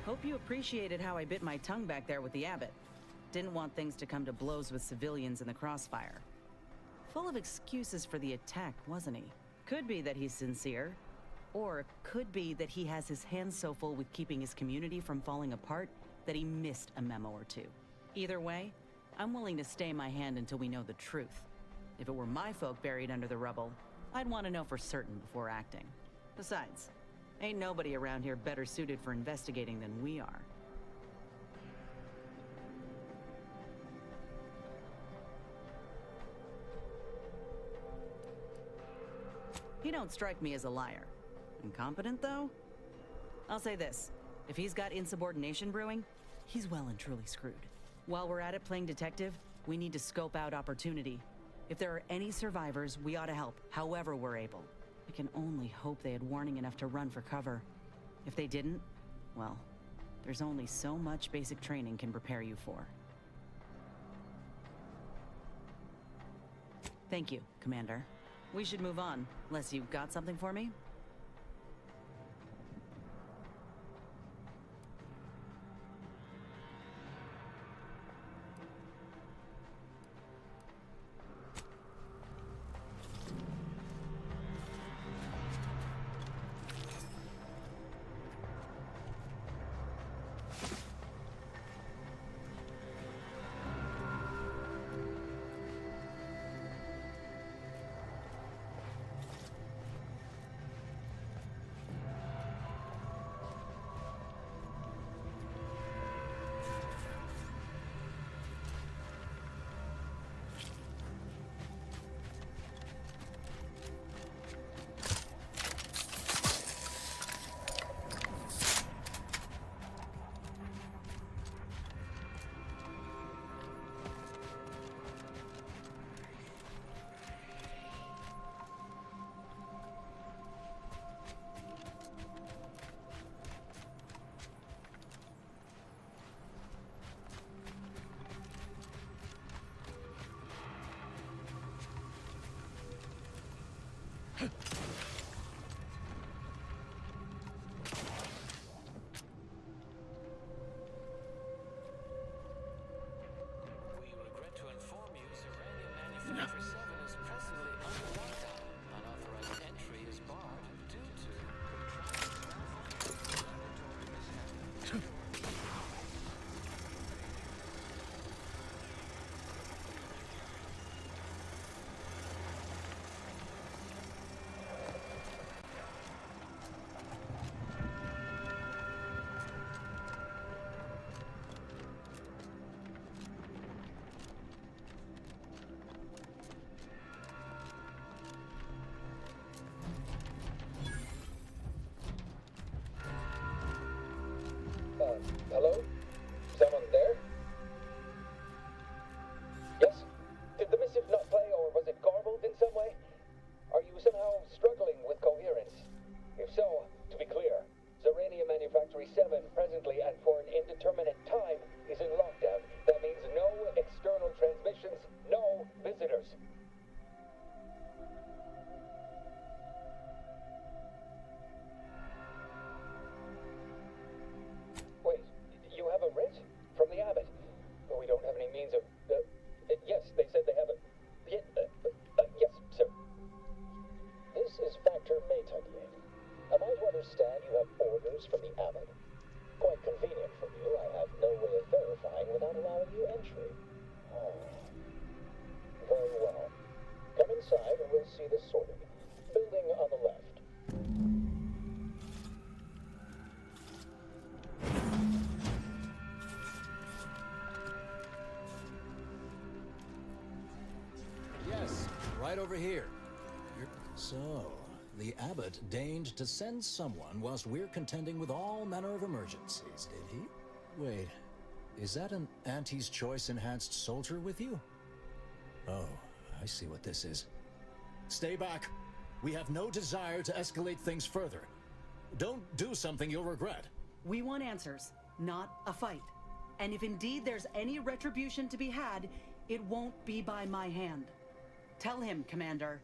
Hope you appreciated how I bit my tongue back there with the abbot. Didn't want things to come to blows with civilians in the crossfire. Full of excuses for the attack, wasn't he? Could be that he's sincere, or could be that he has his hands so full with keeping his community from falling apart that he missed a memo or two. Either way, I'm willing to stay my hand until we know the truth. If it were my folk buried under the rubble, I'd want to know for certain before acting. Besides, ain't nobody around here better suited for investigating than we are. He don't strike me as a liar. Incompetent, though? I'll say this. If he's got insubordination brewing, he's well and truly screwed. While we're at it playing detective, we need to scope out opportunity. If there are any survivors, we ought to help, however we're able. I can only hope they had warning enough to run for cover. If they didn't, well, there's only so much basic training can prepare you for. Thank you, Commander. We should move on, unless you've got something for me? We regret to inform you Factory 7 is presently under lockdown. Unauthorized entry is barred due to contractors' malfunctions, laboratory mishap. Hello? Someone there? Yes? Did the missive not play, or was it garbled in some way? Are you somehow struggling with coherence? If so, to be clear, Zerania Manufactory 7 presently and for an indeterminate time is in lockdown. That means no external transmissions, no visitors. Wait, you have a writ? From the abbot? But we don't have any means of... yes, they said they have a... yes, sir. This is Factor Maytug. Am I to understand you have orders from the abbot? Quite convenient for you. I have no way of verifying without allowing you entry. Oh. Very well. Come inside and we'll see this sorted. Building on the left. Yes, right over here. So, the abbot deigned to send someone whilst we're contending with all manner of emergencies, did he? Wait, is that an Auntie's Choice enhanced soldier with you? Oh, I see what this is. Stay back. We have no desire to escalate things further. Don't do something you'll regret. We want answers, not a fight. And if indeed there's any retribution to be had, it won't be by my hand. Tell him, Commander.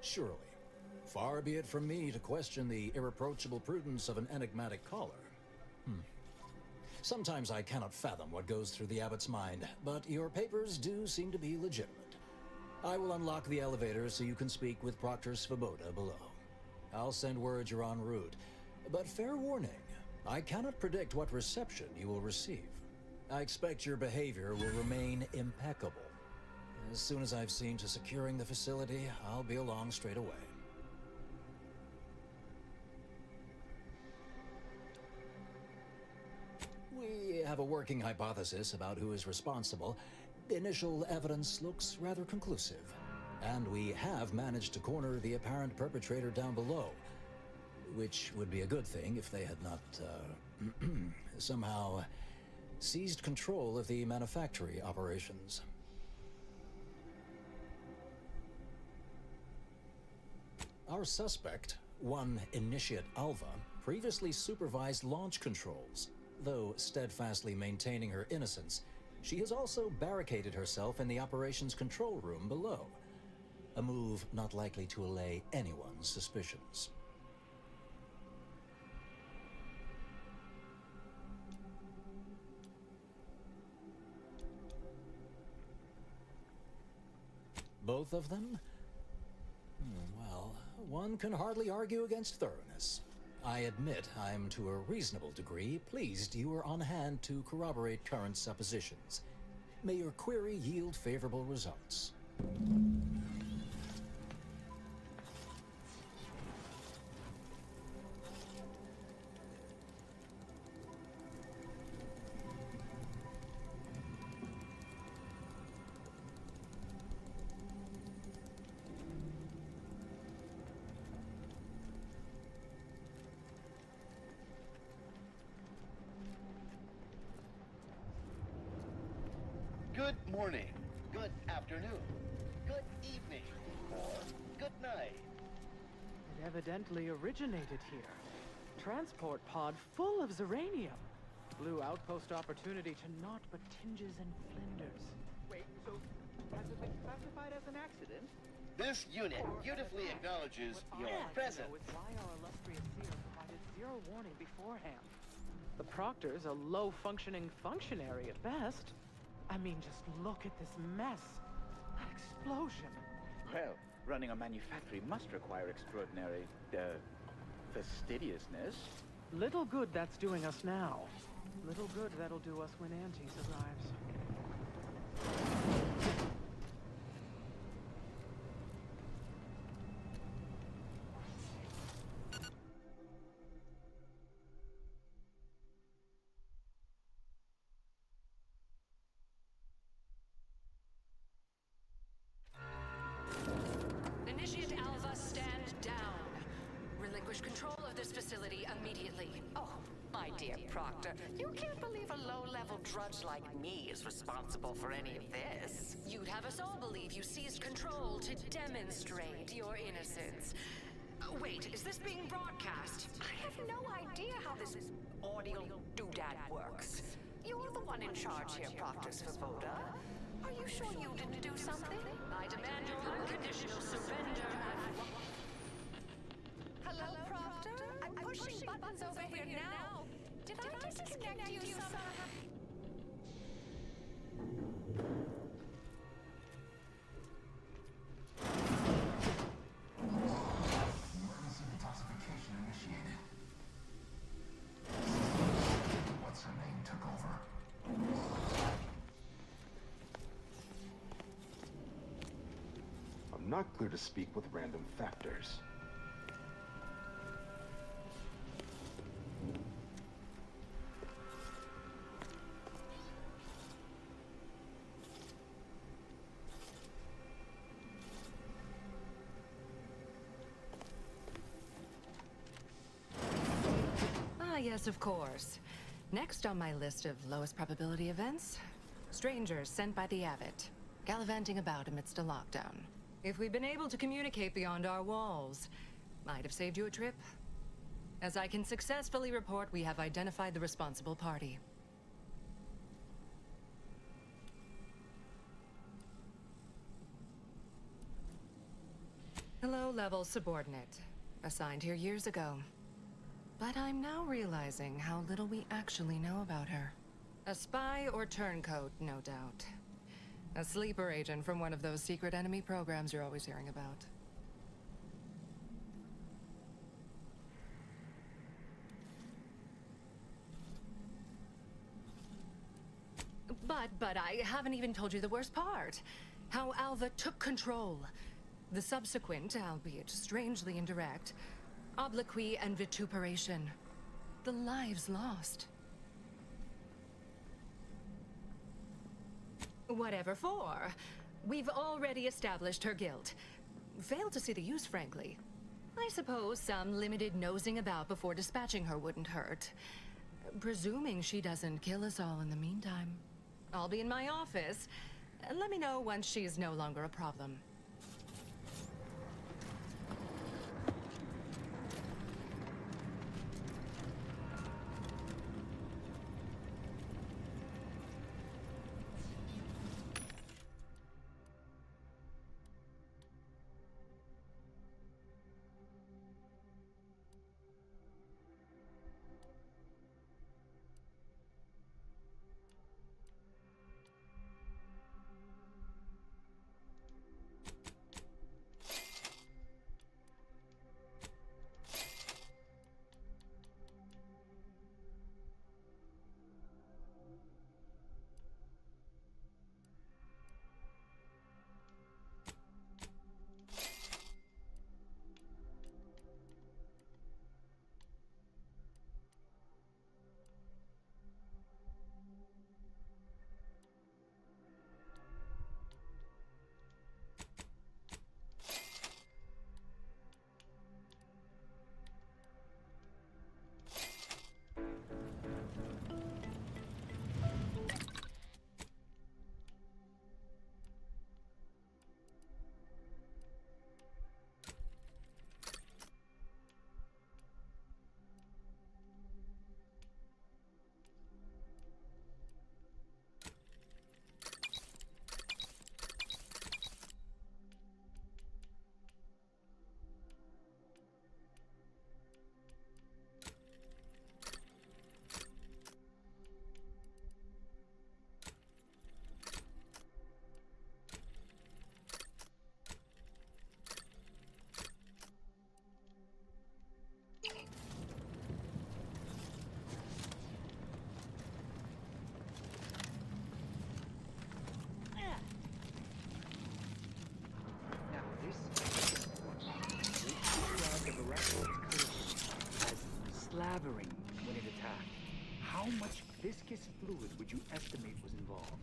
Surely. Far be it from me to question the irreproachable prudence of an enigmatic caller. Sometimes I cannot fathom what goes through the abbot's mind, but your papers do seem to be legitimate. I will unlock the elevator so you can speak with Proctor Svoboda below. I'll send word you're en route, but fair warning, I cannot predict what reception you will receive. I expect your behavior will remain impeccable. As soon as I've seen to securing the facility, I'll be along straight away. We have a working hypothesis about who is responsible. The initial evidence looks rather conclusive. And we have managed to corner the apparent perpetrator down below. Which would be a good thing if they had not, somehow seized control of the manufactory operations. Our suspect, one Initiate Alva, previously supervised launch controls. Though steadfastly maintaining her innocence, she has also barricaded herself in the operations control room below. A move not likely to allay anyone's suspicions. Both of them? Well, one can hardly argue against thoroughness. I admit I'm to a reasonable degree pleased you are on hand to corroborate current suppositions. May your query yield favorable results. Good morning, good afternoon, good evening, or evidently originated here. Transport pod full of Zeranium. Blue outpost opportunity to naught but tinges and flinders. Wait, so has it been classified as an accident? This unit beautifully acknowledges your presence. It's why our illustrious seer provided zero warning beforehand. The Proctor's a low-functioning functionary at best. I mean, just look at this mess. That explosion. Well, running a manufactory must require extraordinary, fastidiousness. Little good that's doing us now. Little good that'll do us when Antes arrives. Initiate Alva, stand down. Relinquish control of this facility immediately. Oh, my dear Proctor, you can't believe a low-level drudge like me is responsible for any of this. You'd have us all believe you seized control to demonstrate your innocence. Wait, is this being broadcast? I have no idea how this audio doodad works. You're the one in charge here, Proctor Svoboda. Are you sure you didn't do something? I demand your unconditional surrender. Hello, Proctor? I'm pushing buttons over here now. Did I disconnect you somehow? Detoxification initiated. What's her name took over? I'm not clear to speak with random factors. Yes, of course. Next on my list of lowest probability events, strangers sent by the Abbot, gallivanting about amidst a lockdown. If we'd been able to communicate beyond our walls, might have saved you a trip. As I can successfully report, we have identified the responsible party. Low-level subordinate, assigned here years ago. But I'm now realizing how little we actually know about her. A spy or turncoat, no doubt. A sleeper agent from one of those secret enemy programs you're always hearing about. But I haven't even told you the worst part. How Alva took control. The subsequent, albeit strangely indirect, obloquy and vituperation. The lives lost. Whatever for. We've already established her guilt. Failed to see the use, frankly. I suppose some limited nosing about before dispatching her wouldn't hurt. Presuming she doesn't kill us all in the meantime. I'll be in my office. Let me know once she's no longer a problem. blabbering when it attacked. How much viscous fluid would you estimate was involved?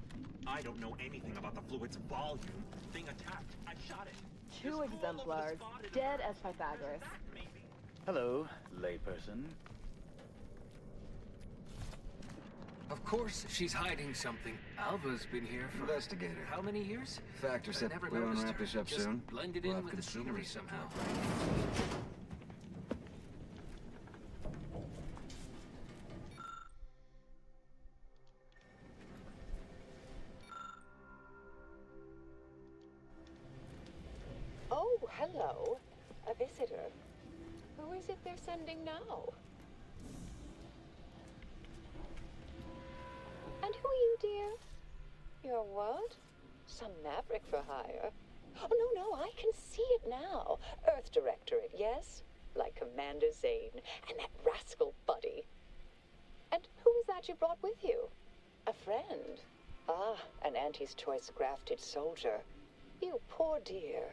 I don't know anything about the fluid's volume. Thing attacked. I shot it. Two exemplars, dead as Pythagoras. Hello, layperson. Of course, she's hiding something. Alva's been here for... Investigator. How many years? Factor said never we want to noticed wrap her. this up Just soon. blended We'll in have with the scenery consumers somehow. Oh, hello. A visitor. Who is it they're sending now? And who are you, dear? You're what? Some maverick for hire. Oh, no, I can see it now. Earth Directorate, yes? Like Commander Zane and that rascal Buddy. And who is that you brought with you? A friend? Ah, an Auntie's choice grafted soldier. You poor dear.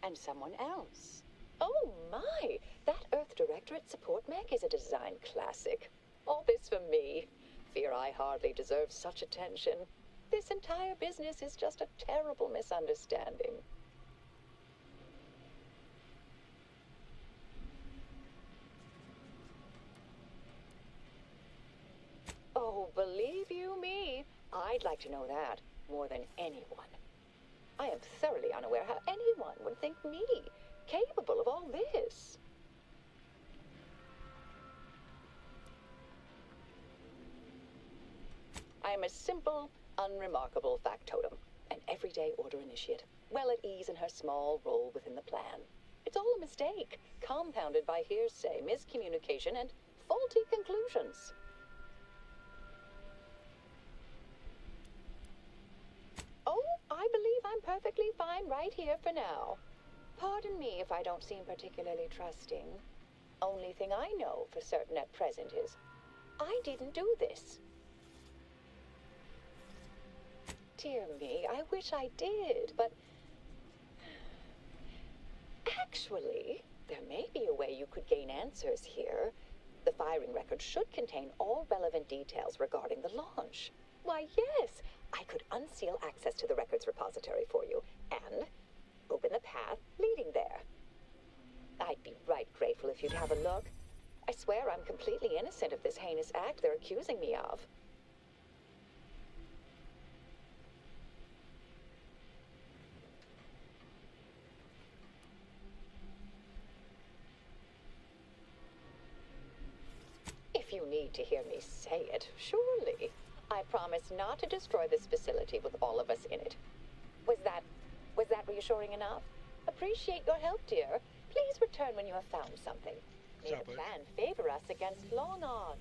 And someone else. Oh my! That Earth Directorate support mech is a design classic. All this for me. Fear I hardly deserve such attention. This entire business is just a terrible misunderstanding. Oh, believe you me, I'd like to know that more than anyone. I am thoroughly unaware how anyone would think me capable of all this. I am a simple, unremarkable factotum, an everyday order initiate, well at ease in her small role within the plan. It's all a mistake, compounded by hearsay, miscommunication, and faulty conclusions. Oh, I believe I'm perfectly fine right here for now. Pardon me if I don't seem particularly trusting. Only thing I know for certain at present is I didn't do this. Dear me, I wish I did, but actually, there may be a way you could gain answers here. The firing record should contain all relevant details regarding the launch. Why, yes, I could unseal access to the records repository for you and open the path leading there. I'd be right grateful if you'd have a look. I swear I'm completely innocent of this heinous act they're accusing me of. If you need to hear me say it, surely. I promise not to destroy this facility with all of us in it. Was that reassuring enough? Appreciate your help, dear. Please return when you have found something. May the plan favor us against long odds.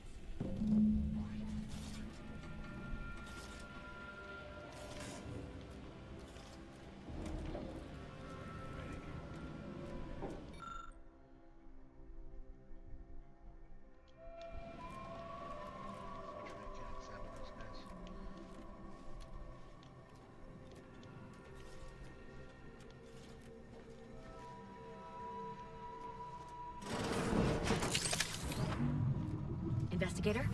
Investigator?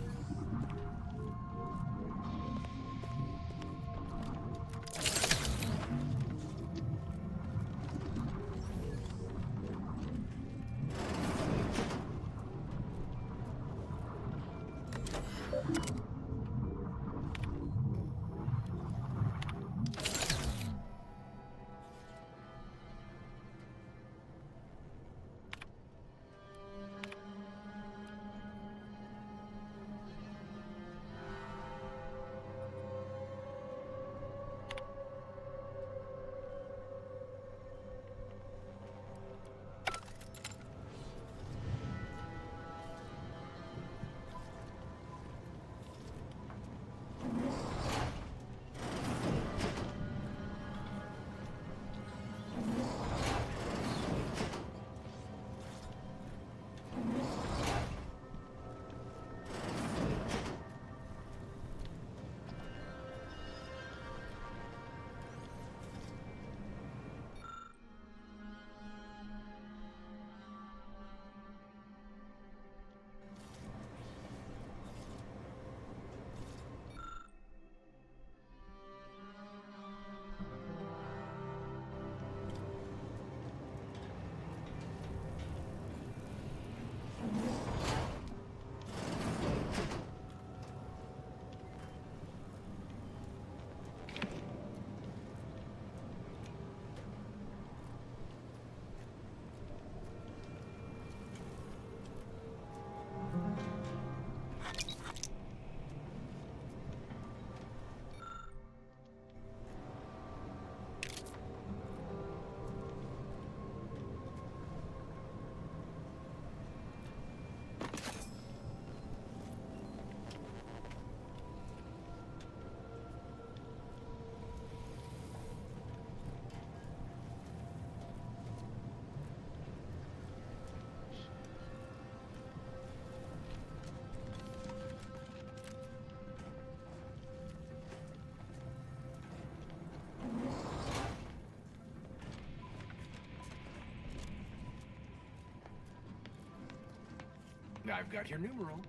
I've got your numeral.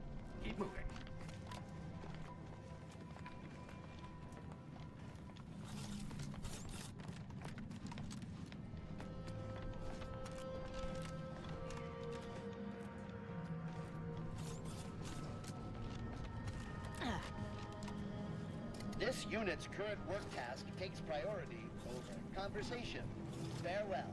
Keep moving. This unit's current work task takes priority over conversation. Farewell.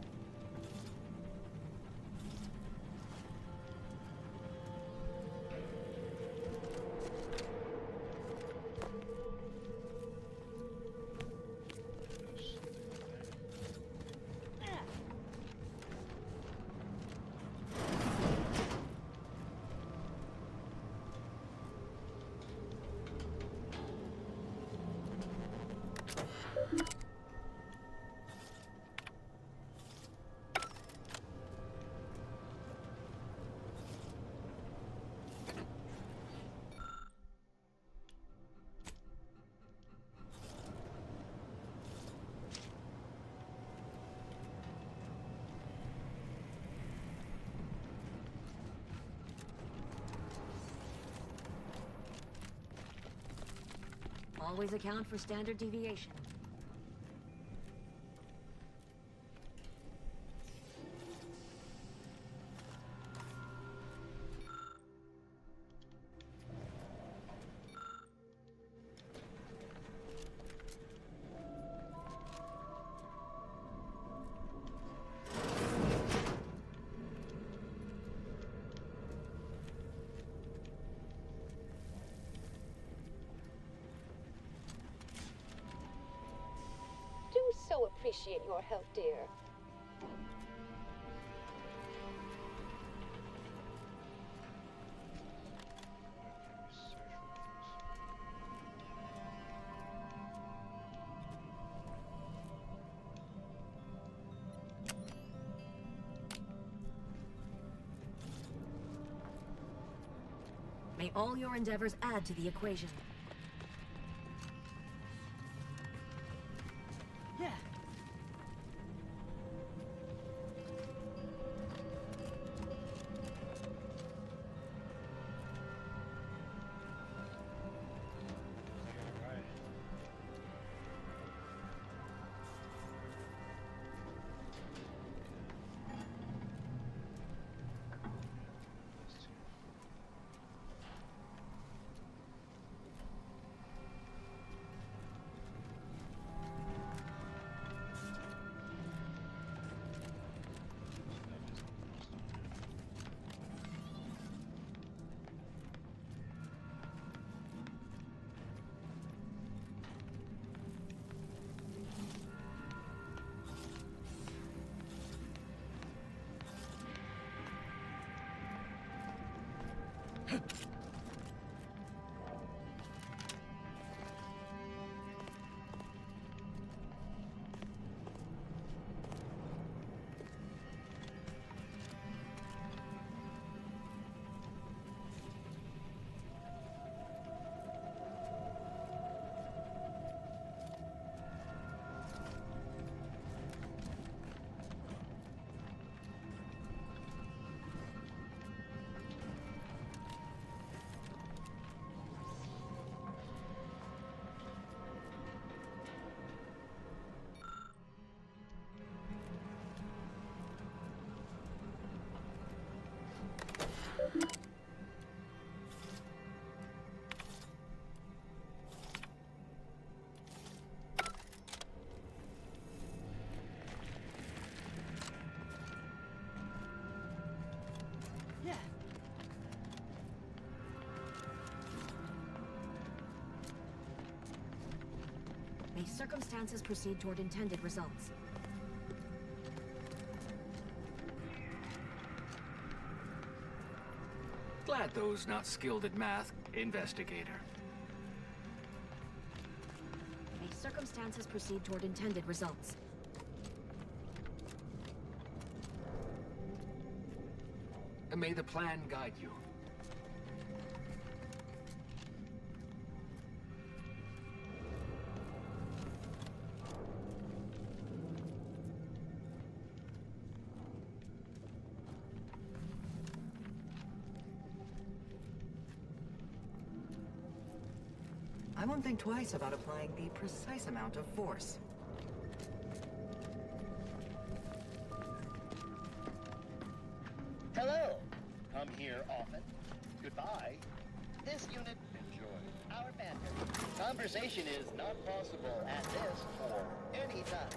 Always account for standard deviation. So appreciate your help, dear. May all your endeavors add to the equation. Yeah. May circumstances proceed toward intended results. Glad those not skilled at math. Investigator. May circumstances proceed toward intended results. May the plan guide you. won't think twice about applying the precise amount of force. Hello. Come here often. Goodbye. This unit enjoy our banter. Conversation is not possible at this or any time.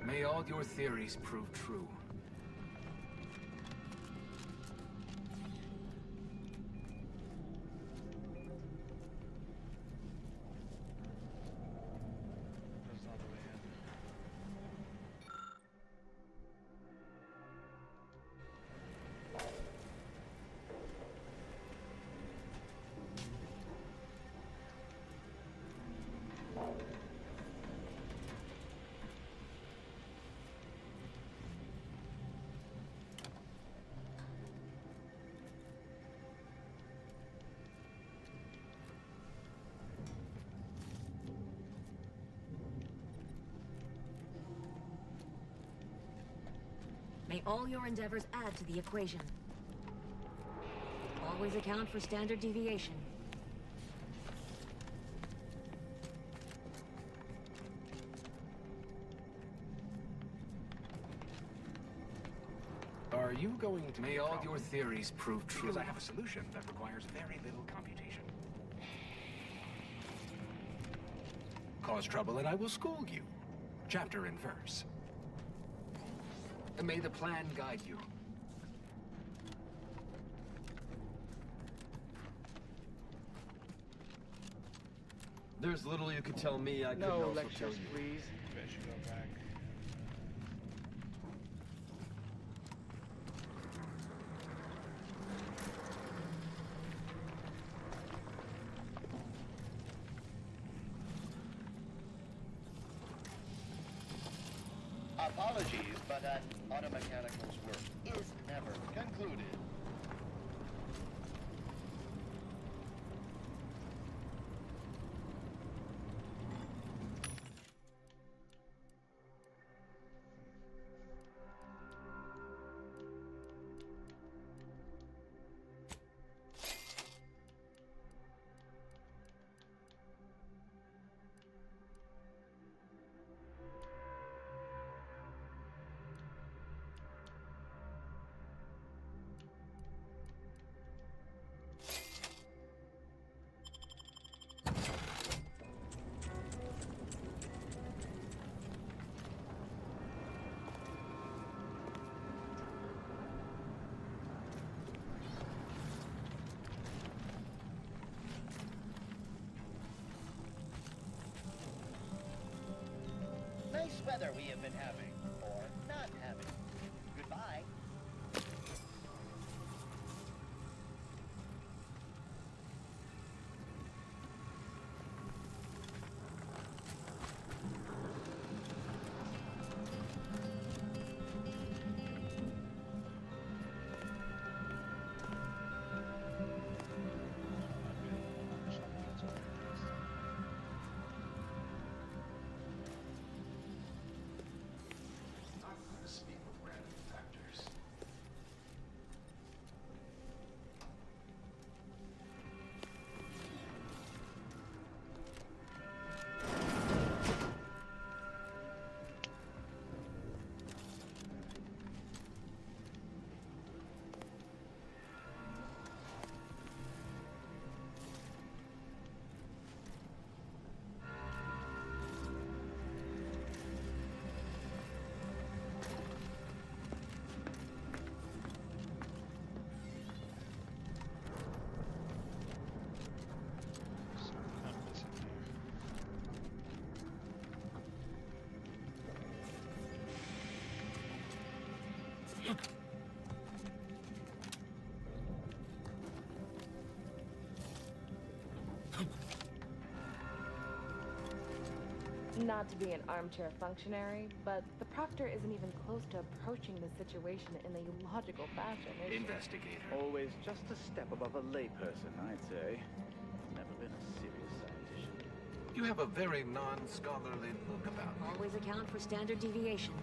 May all your theories prove true. That's not the way in. May all your endeavors add to the equation. Always account for standard deviation. Are you going to... May all your theories prove true. Because I have a solution that requires very little computation. Cause trouble and I will school you. Chapter and verse. May the plan guide you. There's little you could tell me I couldn't No also lectures, tell you. please. Maybe I should go back. Apologies, but Automechanical's work is never concluded. Nice weather we have been having, or not having. Goodbye. Not to be an armchair functionary, but the Proctor isn't even close to approaching the situation in a logical fashion, is she? Investigator. Always just a step above a layperson, I'd say. Never been a serious scientist. You have a very non-scholarly look about you. Always account for standard deviation.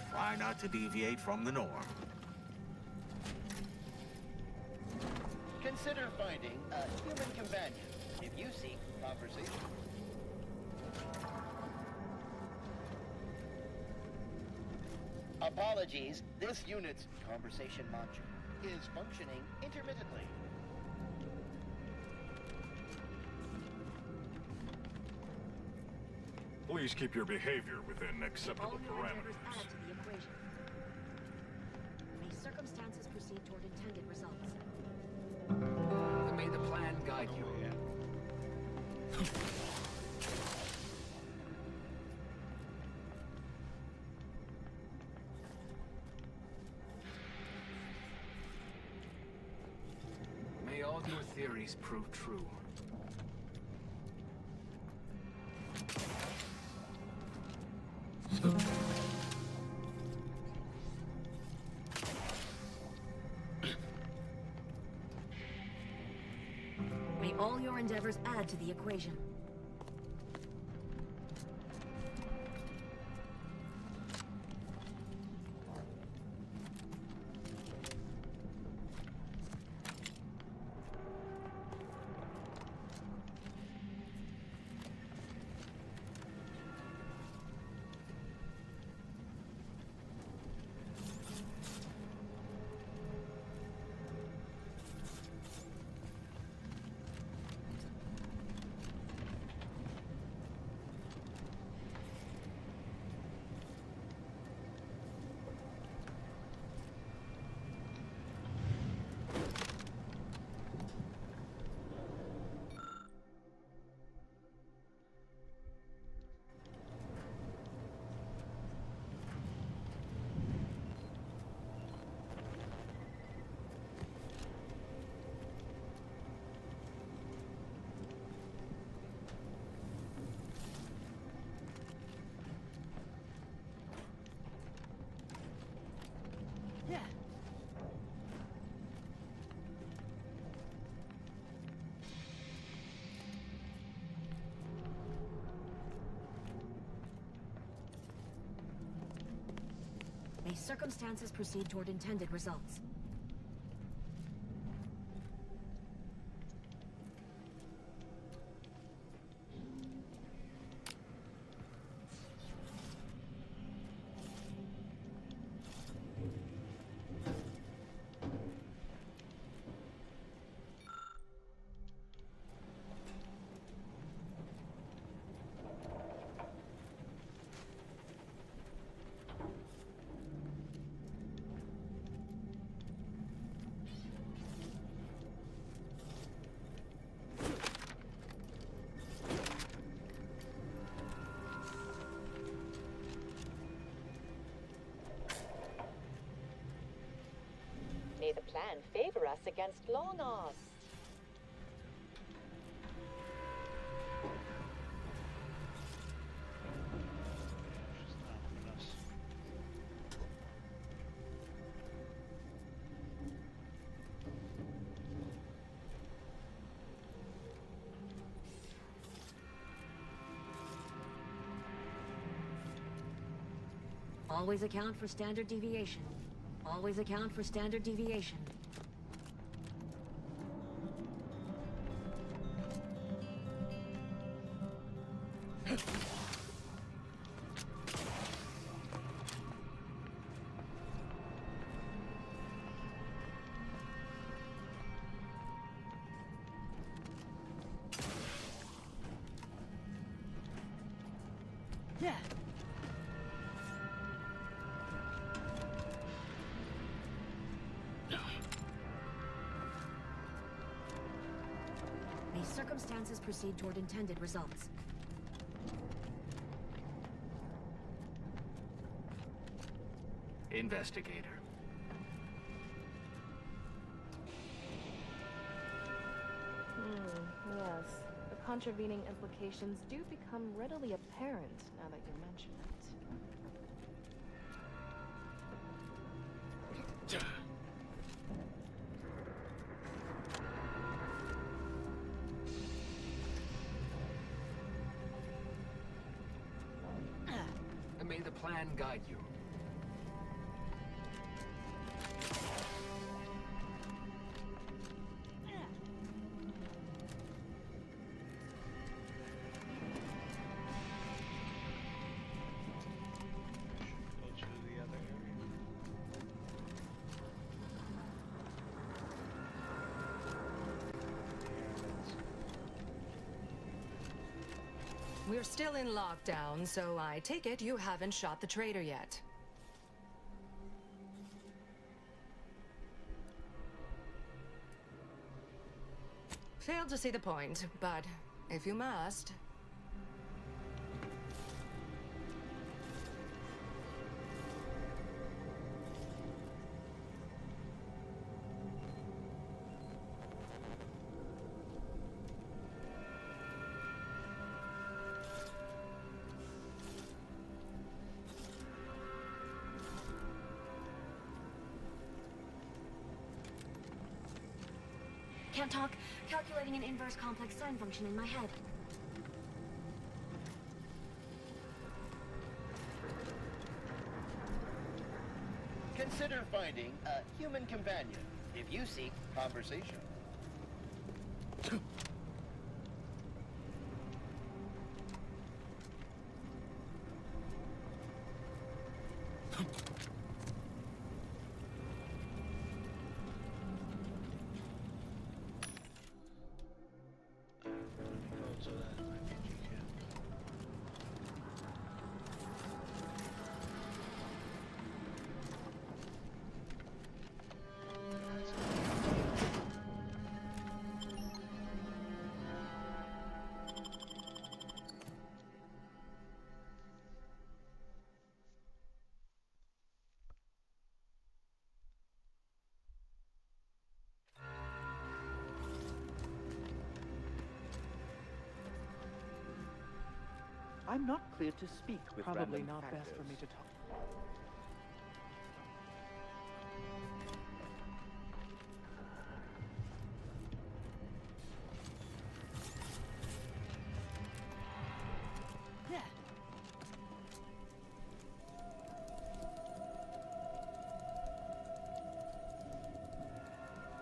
Try not to deviate from the norm. Consider finding a human companion if you seek conversation. Apologies, this unit's conversation module is functioning intermittently. Please keep your behavior within acceptable parameters. Add to the equation. May circumstances proceed toward intended results. May the plan guide you. May all your theories prove true. May all your endeavors add to the equation. May circumstances proceed toward intended results. the plan favor us against Long-Oss. Always account for standard deviation. Always account for standard deviation. Yeah. May circumstances proceed toward intended results. Investigator. Yes. The contravening implications do become readily apparent now that you mention it. And may the plan guide you. Go to the other area. We're still in lockdown, so I take it you haven't shot the traitor yet. Failed to see the point, but if you must. Can't talk. Calculating an inverse complex sine function in my head. Consider finding a human companion if you seek conversation. Go to that refugee camp. I'm not clear to speak with Probably random not factors. best for me to talk. Yeah.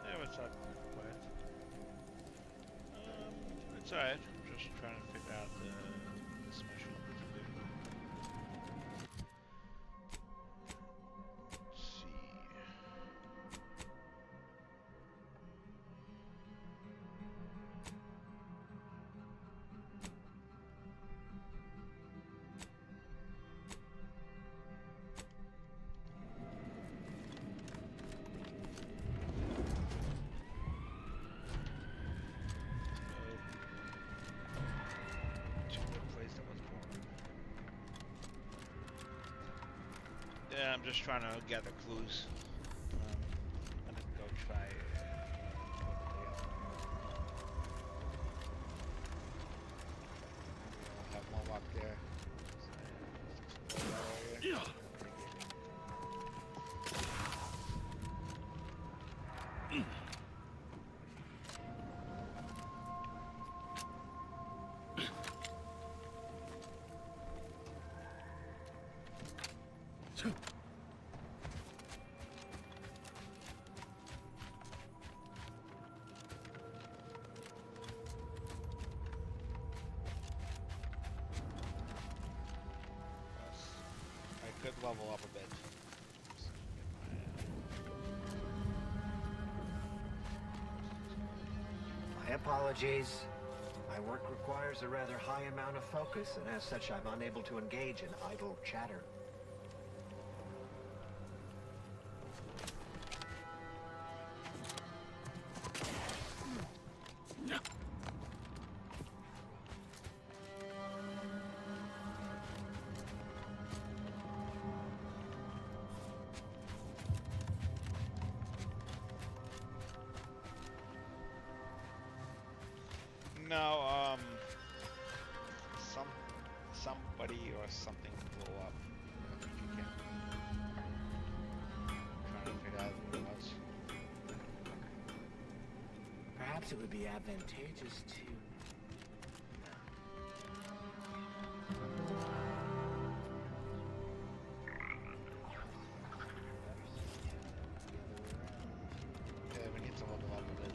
Hey, what's up, Quiet? It's alright. I'm just trying to figure out the special to do. Let's see. To the place that was born. Yeah, I'm just trying to gather clues. I didn't go I could level up a bit. My apologies. My work requires a rather high amount of focus, and as such, I'm unable to engage in idle chatter. No, somebody or something blew up. I think you can. Trying to figure out what it was. Perhaps it would be advantageous to... Yeah, we need to level up a bit.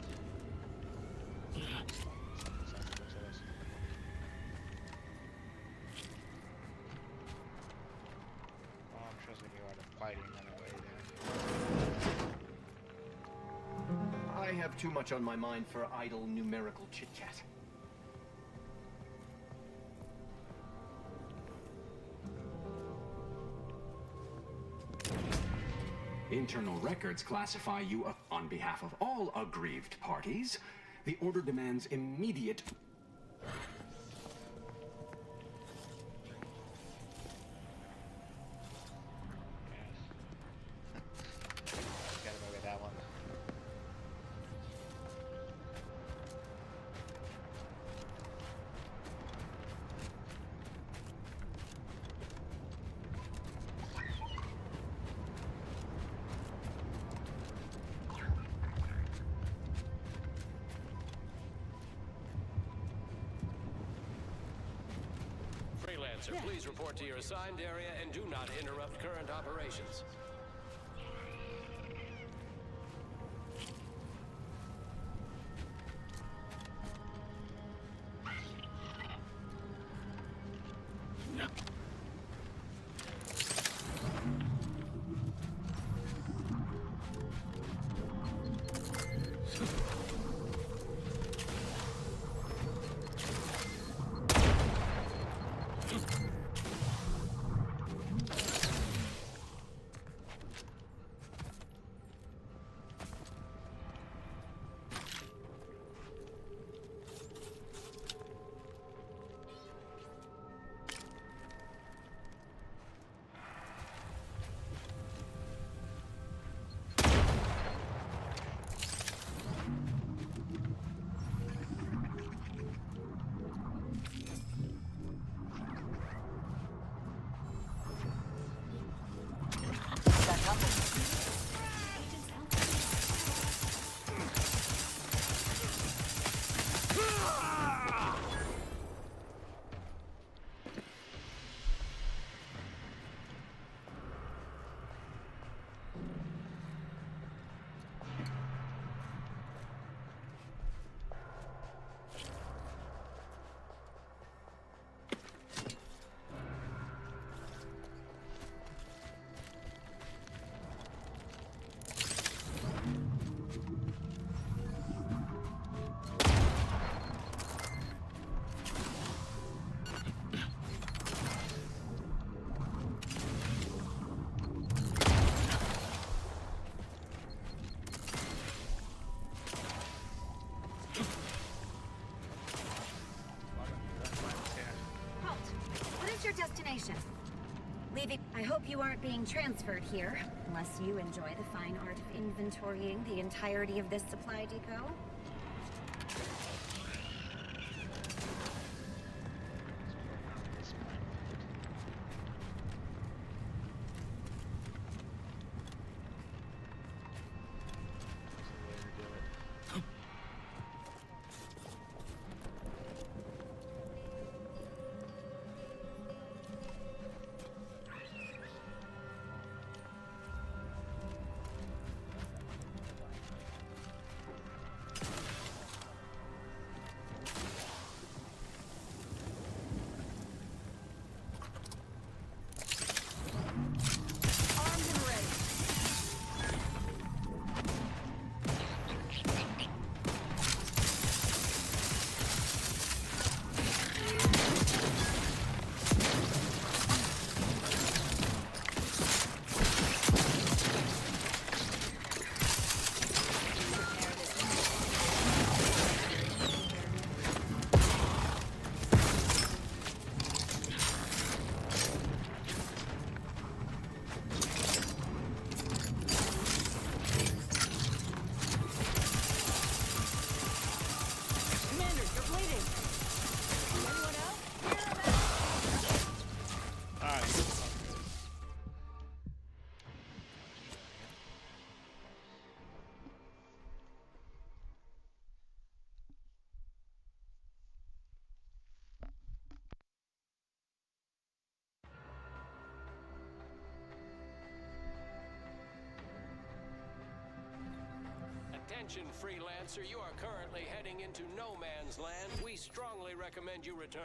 I'm trusting you out of fighting anyway. I have too much on my mind for idle numerical chit-chat. Internal records classify you on behalf of all aggrieved parties. The order demands immediate... Forget about that one. Freelancer, please report to your assigned area and do not interrupt current operations. Destination. Leaving. I hope you aren't being transferred here, unless you enjoy the fine art of inventorying the entirety of this supply depot. Attention, freelancer, you are currently heading into no man's land. We strongly recommend you return.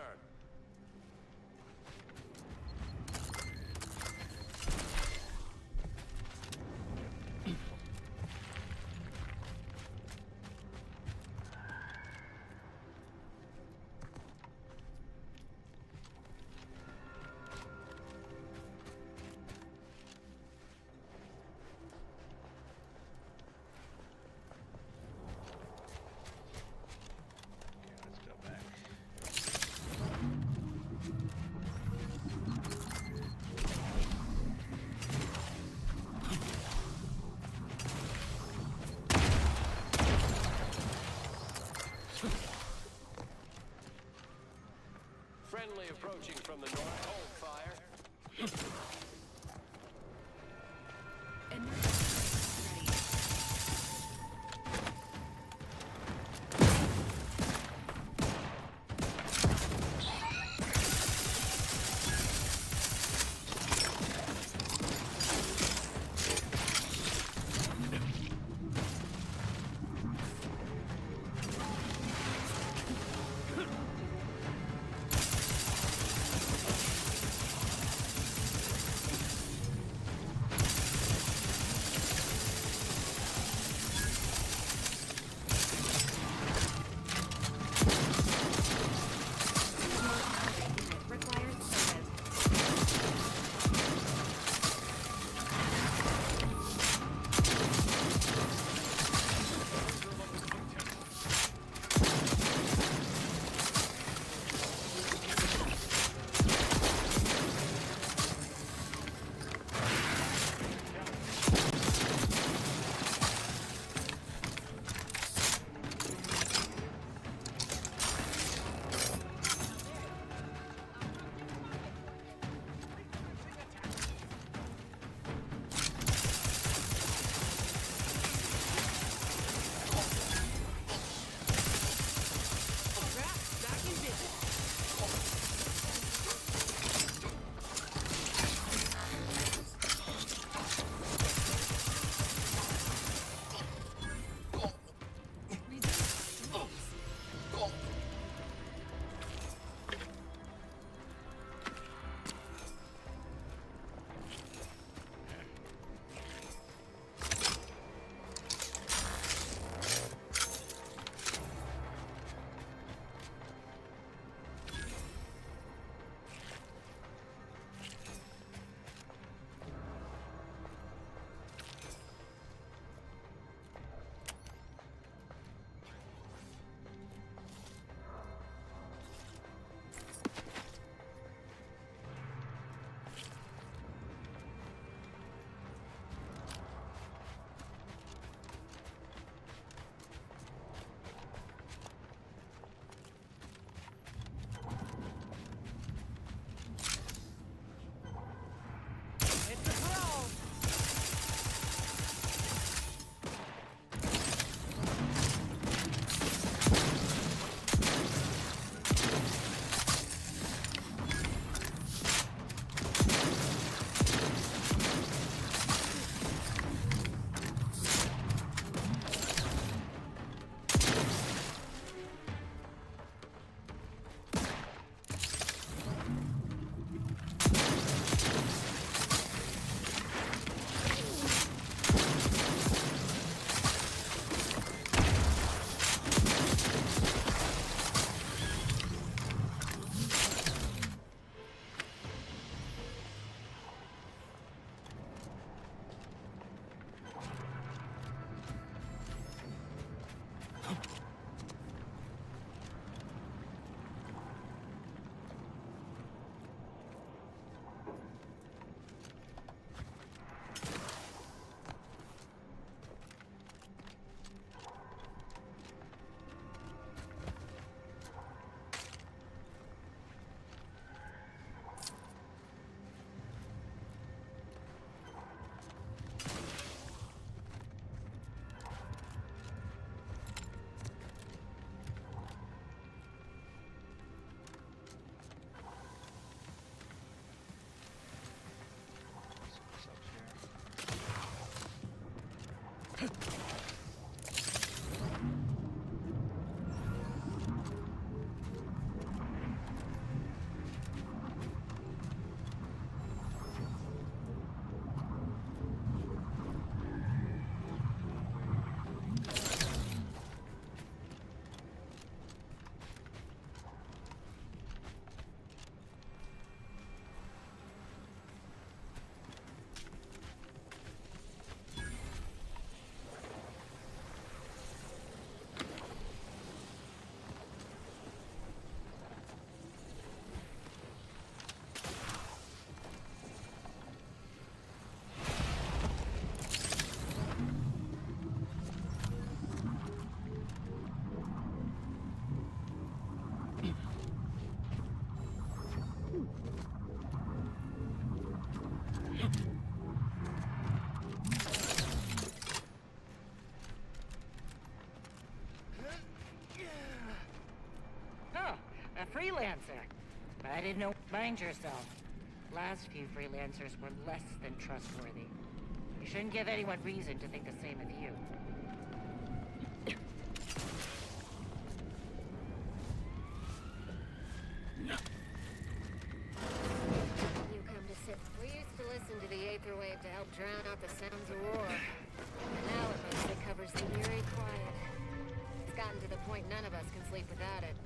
Friendly approaching from the north. Hold fire. I didn't know. Mind yourself. Last few freelancers were less than trustworthy. You shouldn't give anyone reason to think the same of you. You come to sit. We used to listen to the Aether Wave to help drown out the sounds of war. And now it mostly covers the eerie quiet. It's gotten to the point none of us can sleep without it.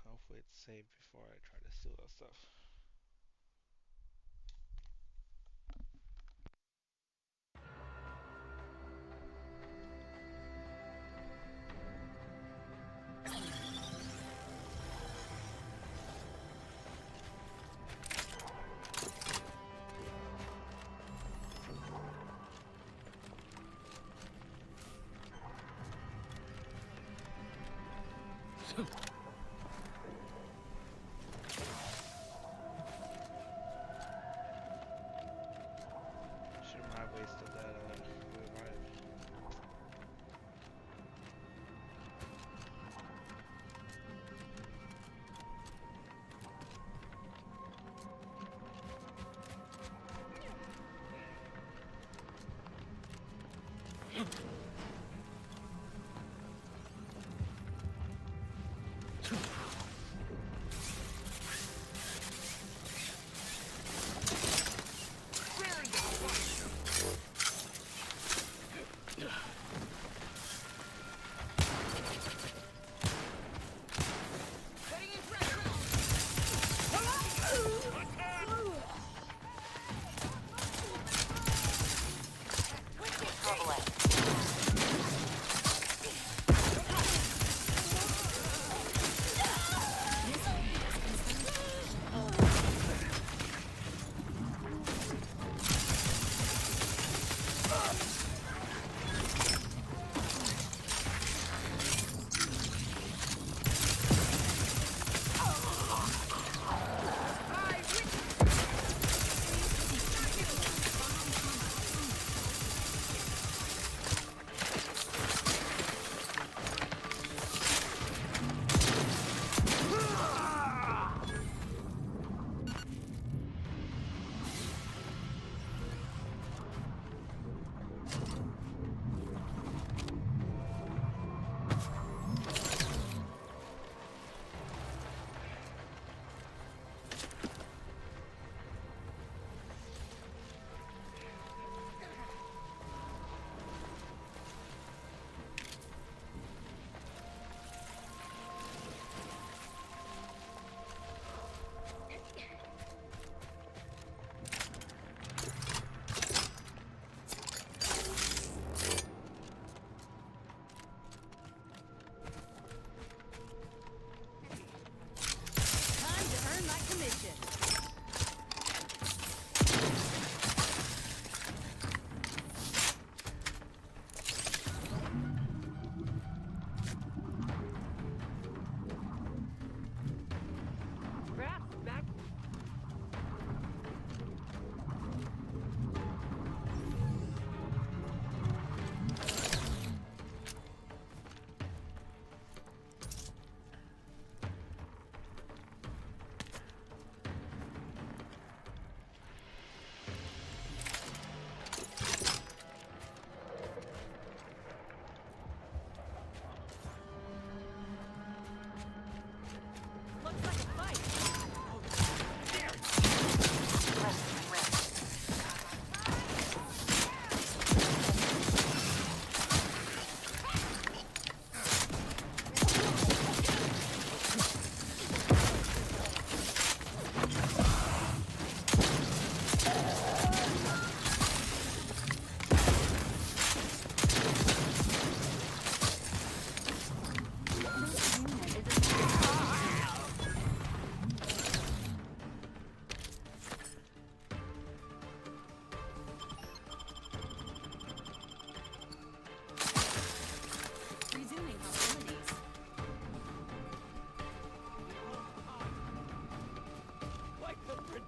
Hopefully it's saved before I try to steal that stuff. Shouldn't have wasted that revive.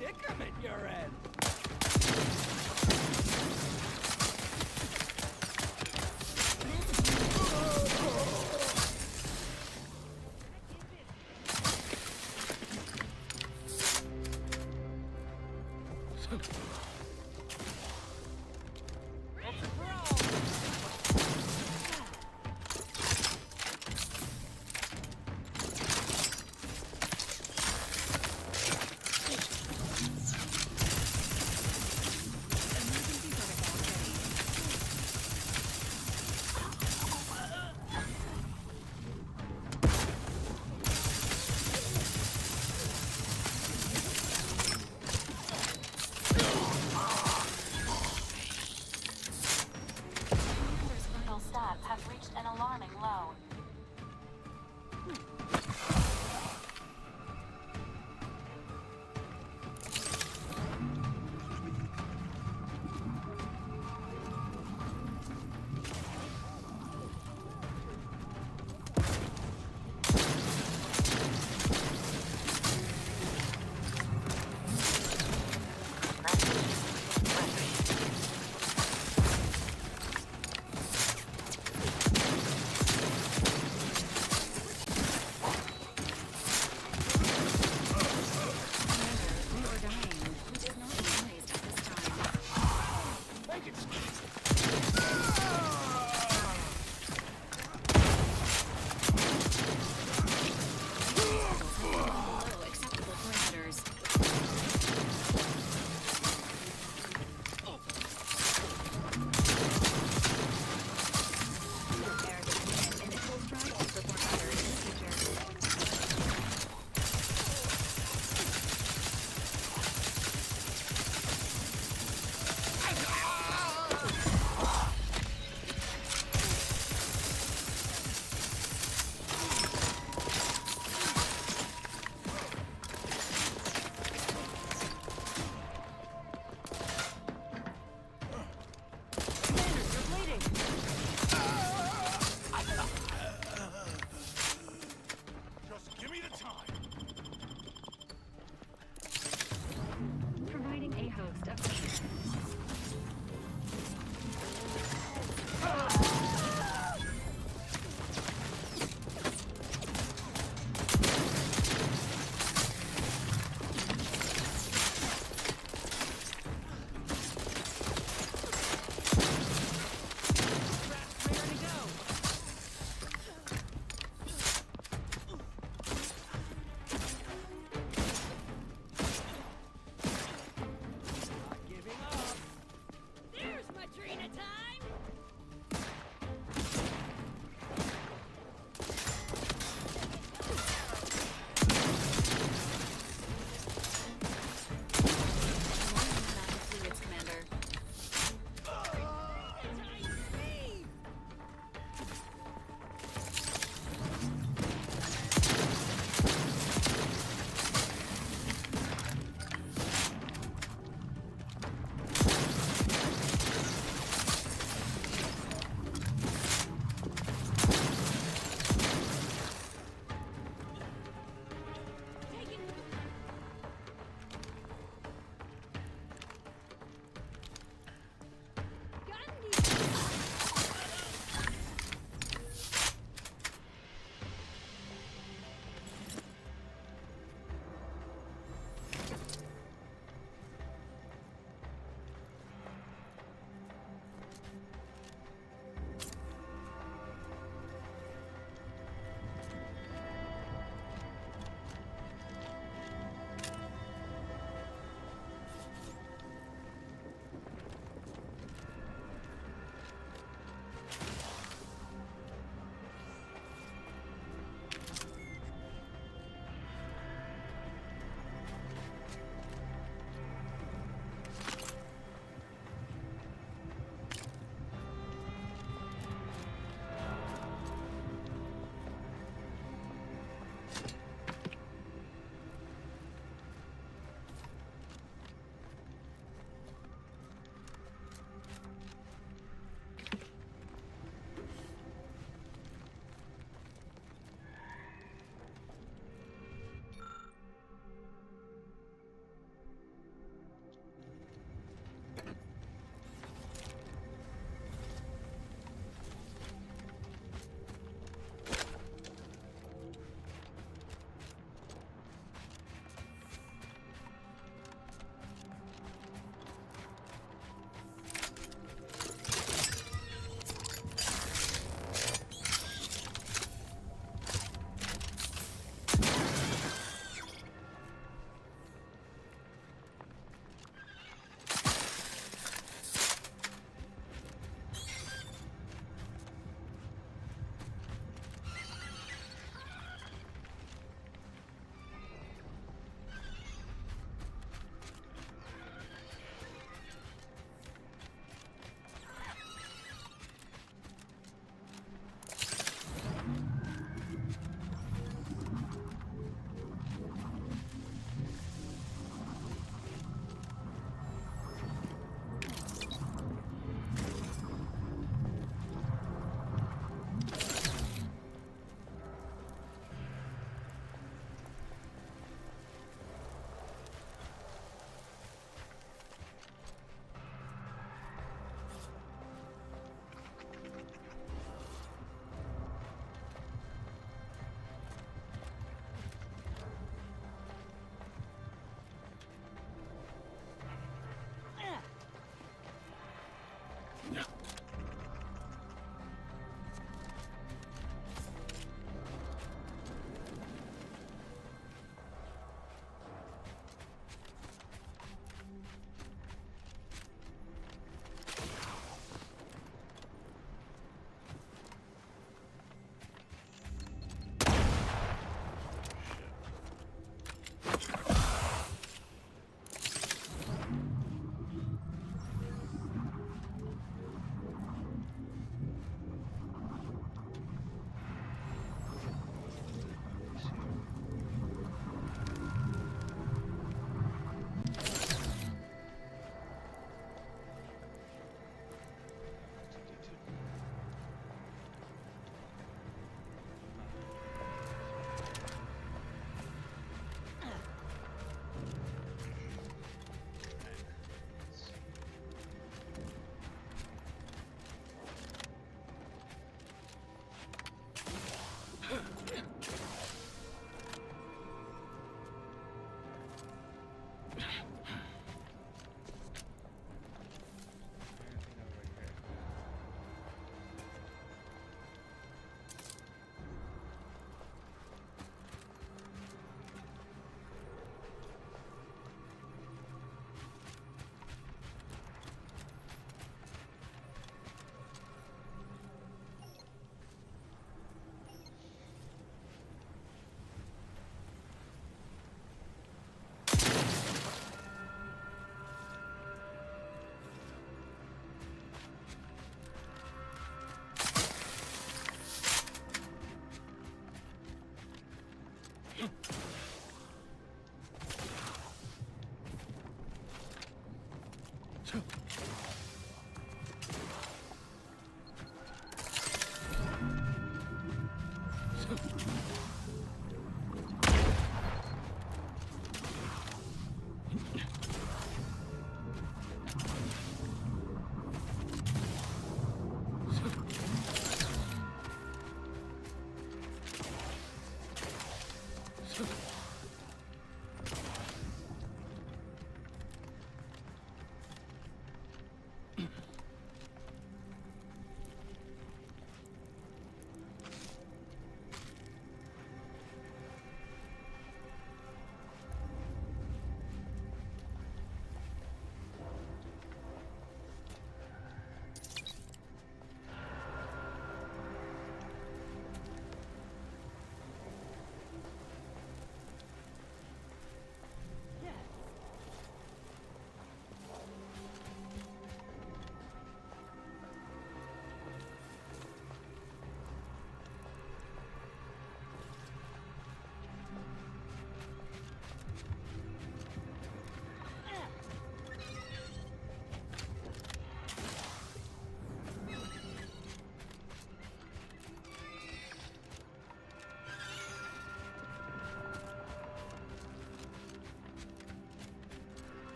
predicament you're in.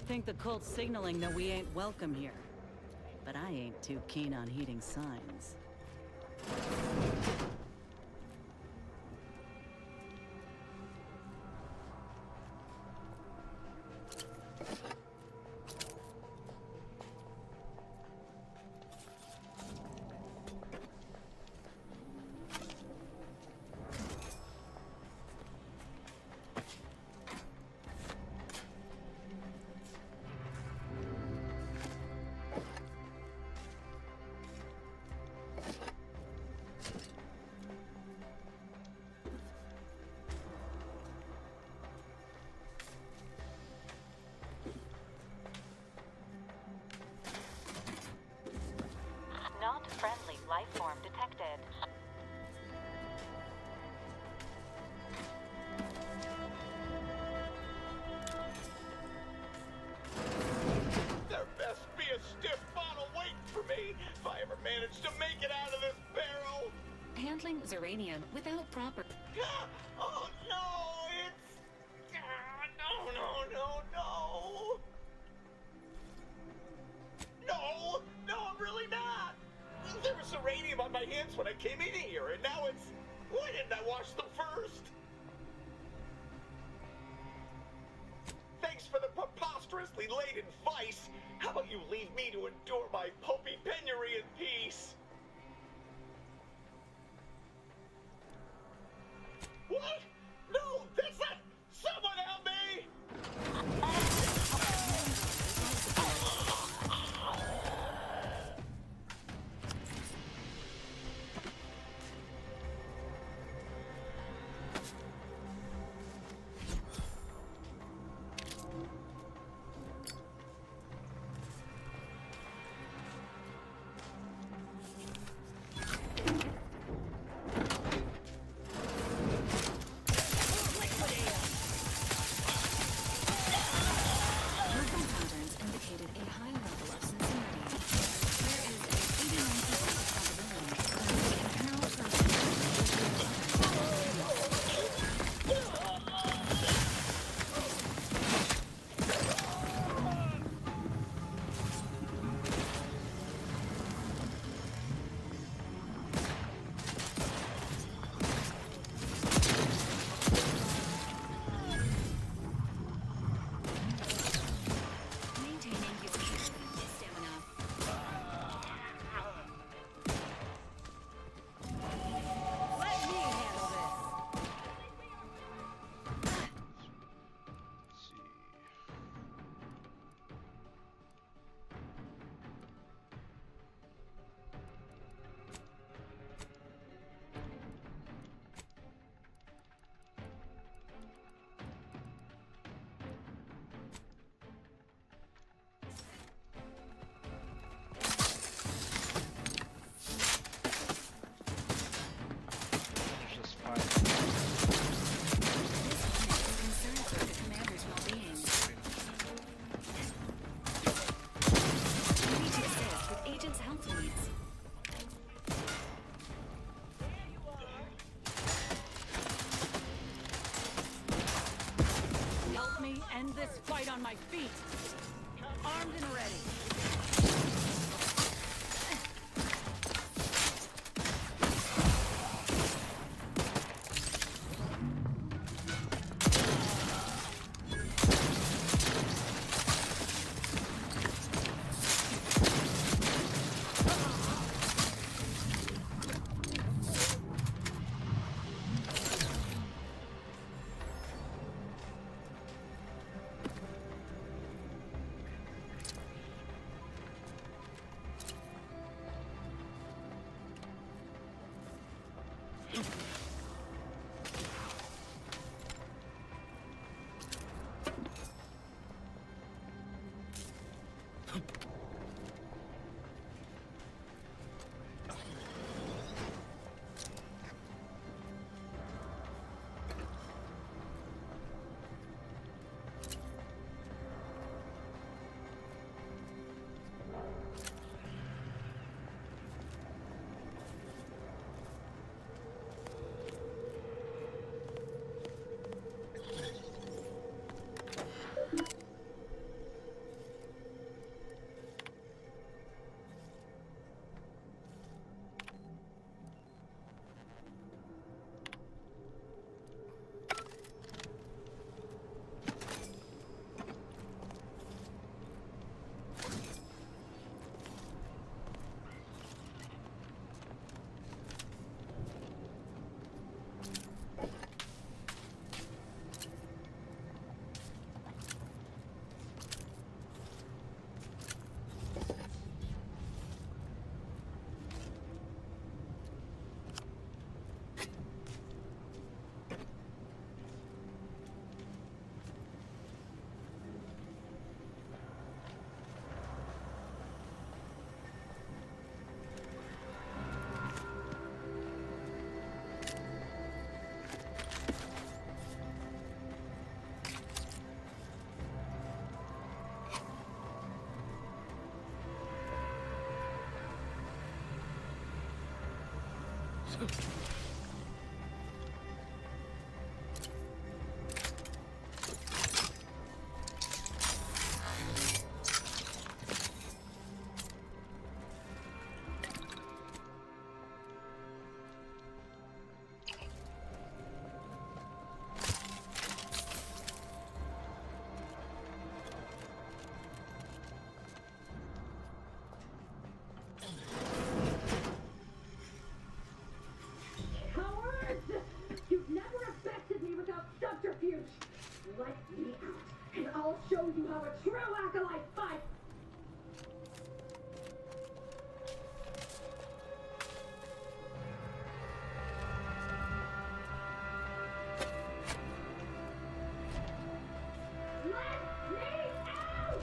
Think the cult's signaling that we ain't welcome here. But I ain't too keen on heeding signs. Not friendly life form detected. There best be a stiff bottle waiting for me if I ever manage to make it out of this barrel. Handling Zeranium without proper... Oh no, it's... No. No, I'm really not. There was uranium on my hands when I came in here, and now it's... Why didn't I wash them first? Thanks for the preposterously laden vice. How about you leave me to endure my pulpy penury in peace? What? No, that's not... Someone help me! fight on my feet. Armed and ready. You've never affected me without subterfuge! Let me out, and I'll show you how a true acolyte fights! Let me out!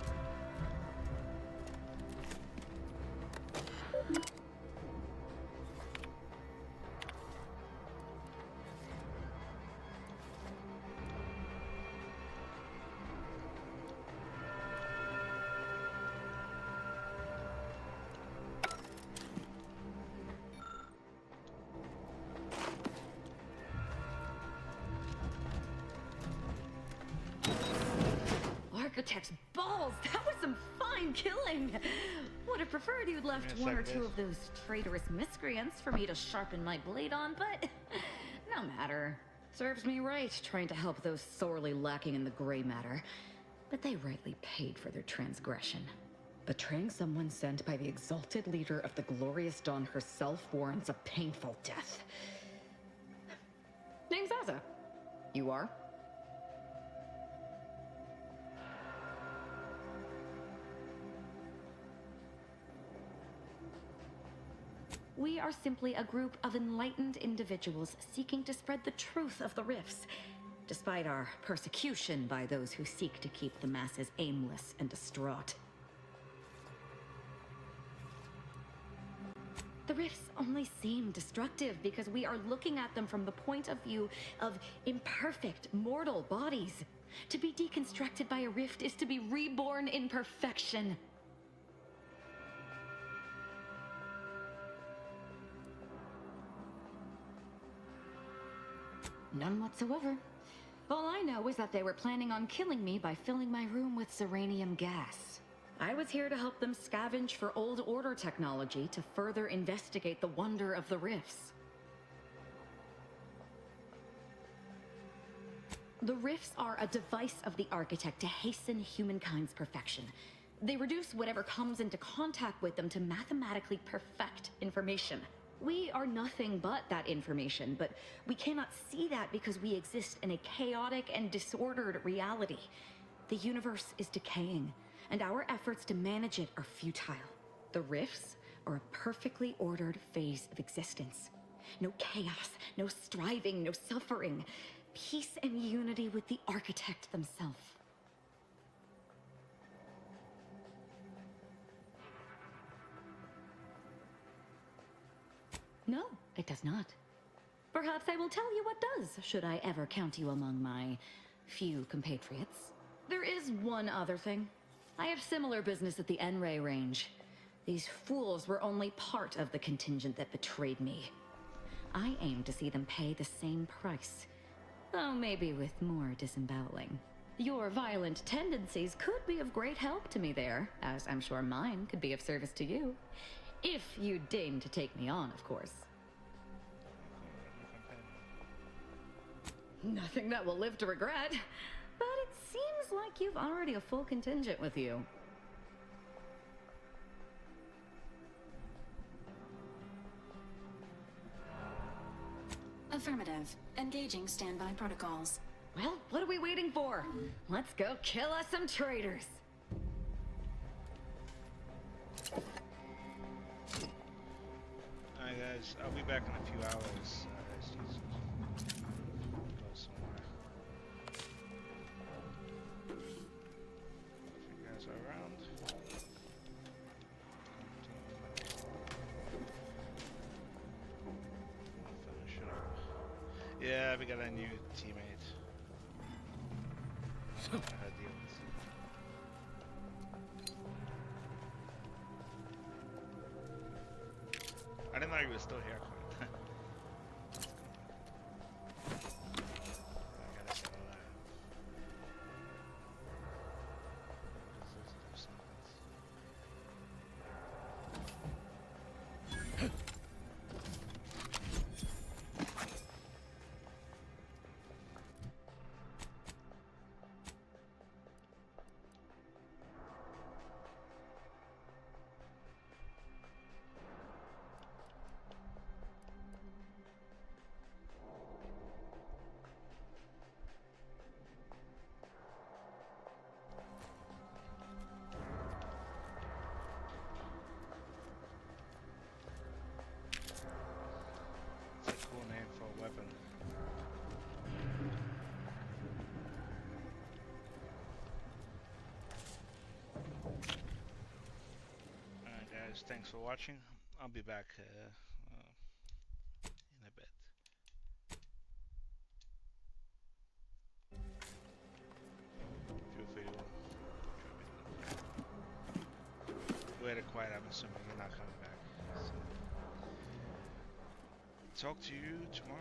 Architect's balls! That was some fine killing! Would have preferred you'd left one or two of those traitorous miscreants for me to sharpen my blade on, but no matter. Serves me right trying to help those sorely lacking in the gray matter. But they rightly paid for their transgression. Betraying someone sent by the exalted leader of the Glorious Dawn herself warrants a painful death. Name's Aza. You are? We are simply a group of enlightened individuals seeking to spread the truth of the rifts, despite our persecution by those who seek to keep the masses aimless and distraught. The rifts only seem destructive because we are looking at them from the point of view of imperfect, mortal bodies. To be deconstructed by a rift is to be reborn in perfection. None whatsoever. All I know is that they were planning on killing me by filling my room with Zeranium gas. I was here to help them scavenge for old order technology to further investigate the wonder of the rifts. The rifts are a device of the architect to hasten humankind's perfection. They reduce whatever comes into contact with them to mathematically perfect information. We are nothing but that information, but we cannot see that because we exist in a chaotic and disordered reality. The universe is decaying, and our efforts to manage it are futile. The rifts are a perfectly ordered phase of existence. No chaos, no striving, no suffering. Peace and unity with the architect themselves. No, it does not. Perhaps I will tell you what does, should I ever count you among my few compatriots. There is one other thing. I have similar business at the N-Ray range. These fools were only part of the contingent that betrayed me. I aim to see them pay the same price, though maybe with more disemboweling. Your violent tendencies could be of great help to me there, as I'm sure mine could be of service to you. If you deign to take me on, of course. Nothing that will live to regret, but it seems like you've already a full contingent with you. Affirmative. Engaging standby protocols. Well, what are we waiting for? Let's go kill us some traitors. Alright guys, I'll be back in a few hours. Just go somewhere. If you guys are around. I'll finish it up. Yeah, we got a new teammate. Her deals. I didn't know he was still here. I gotta settle that. Weapon. Alright guys, thanks for watching. I'll be back in a bit. Feel free to wait quiet. I'm assuming you're not coming back. So. Talk to you tomorrow.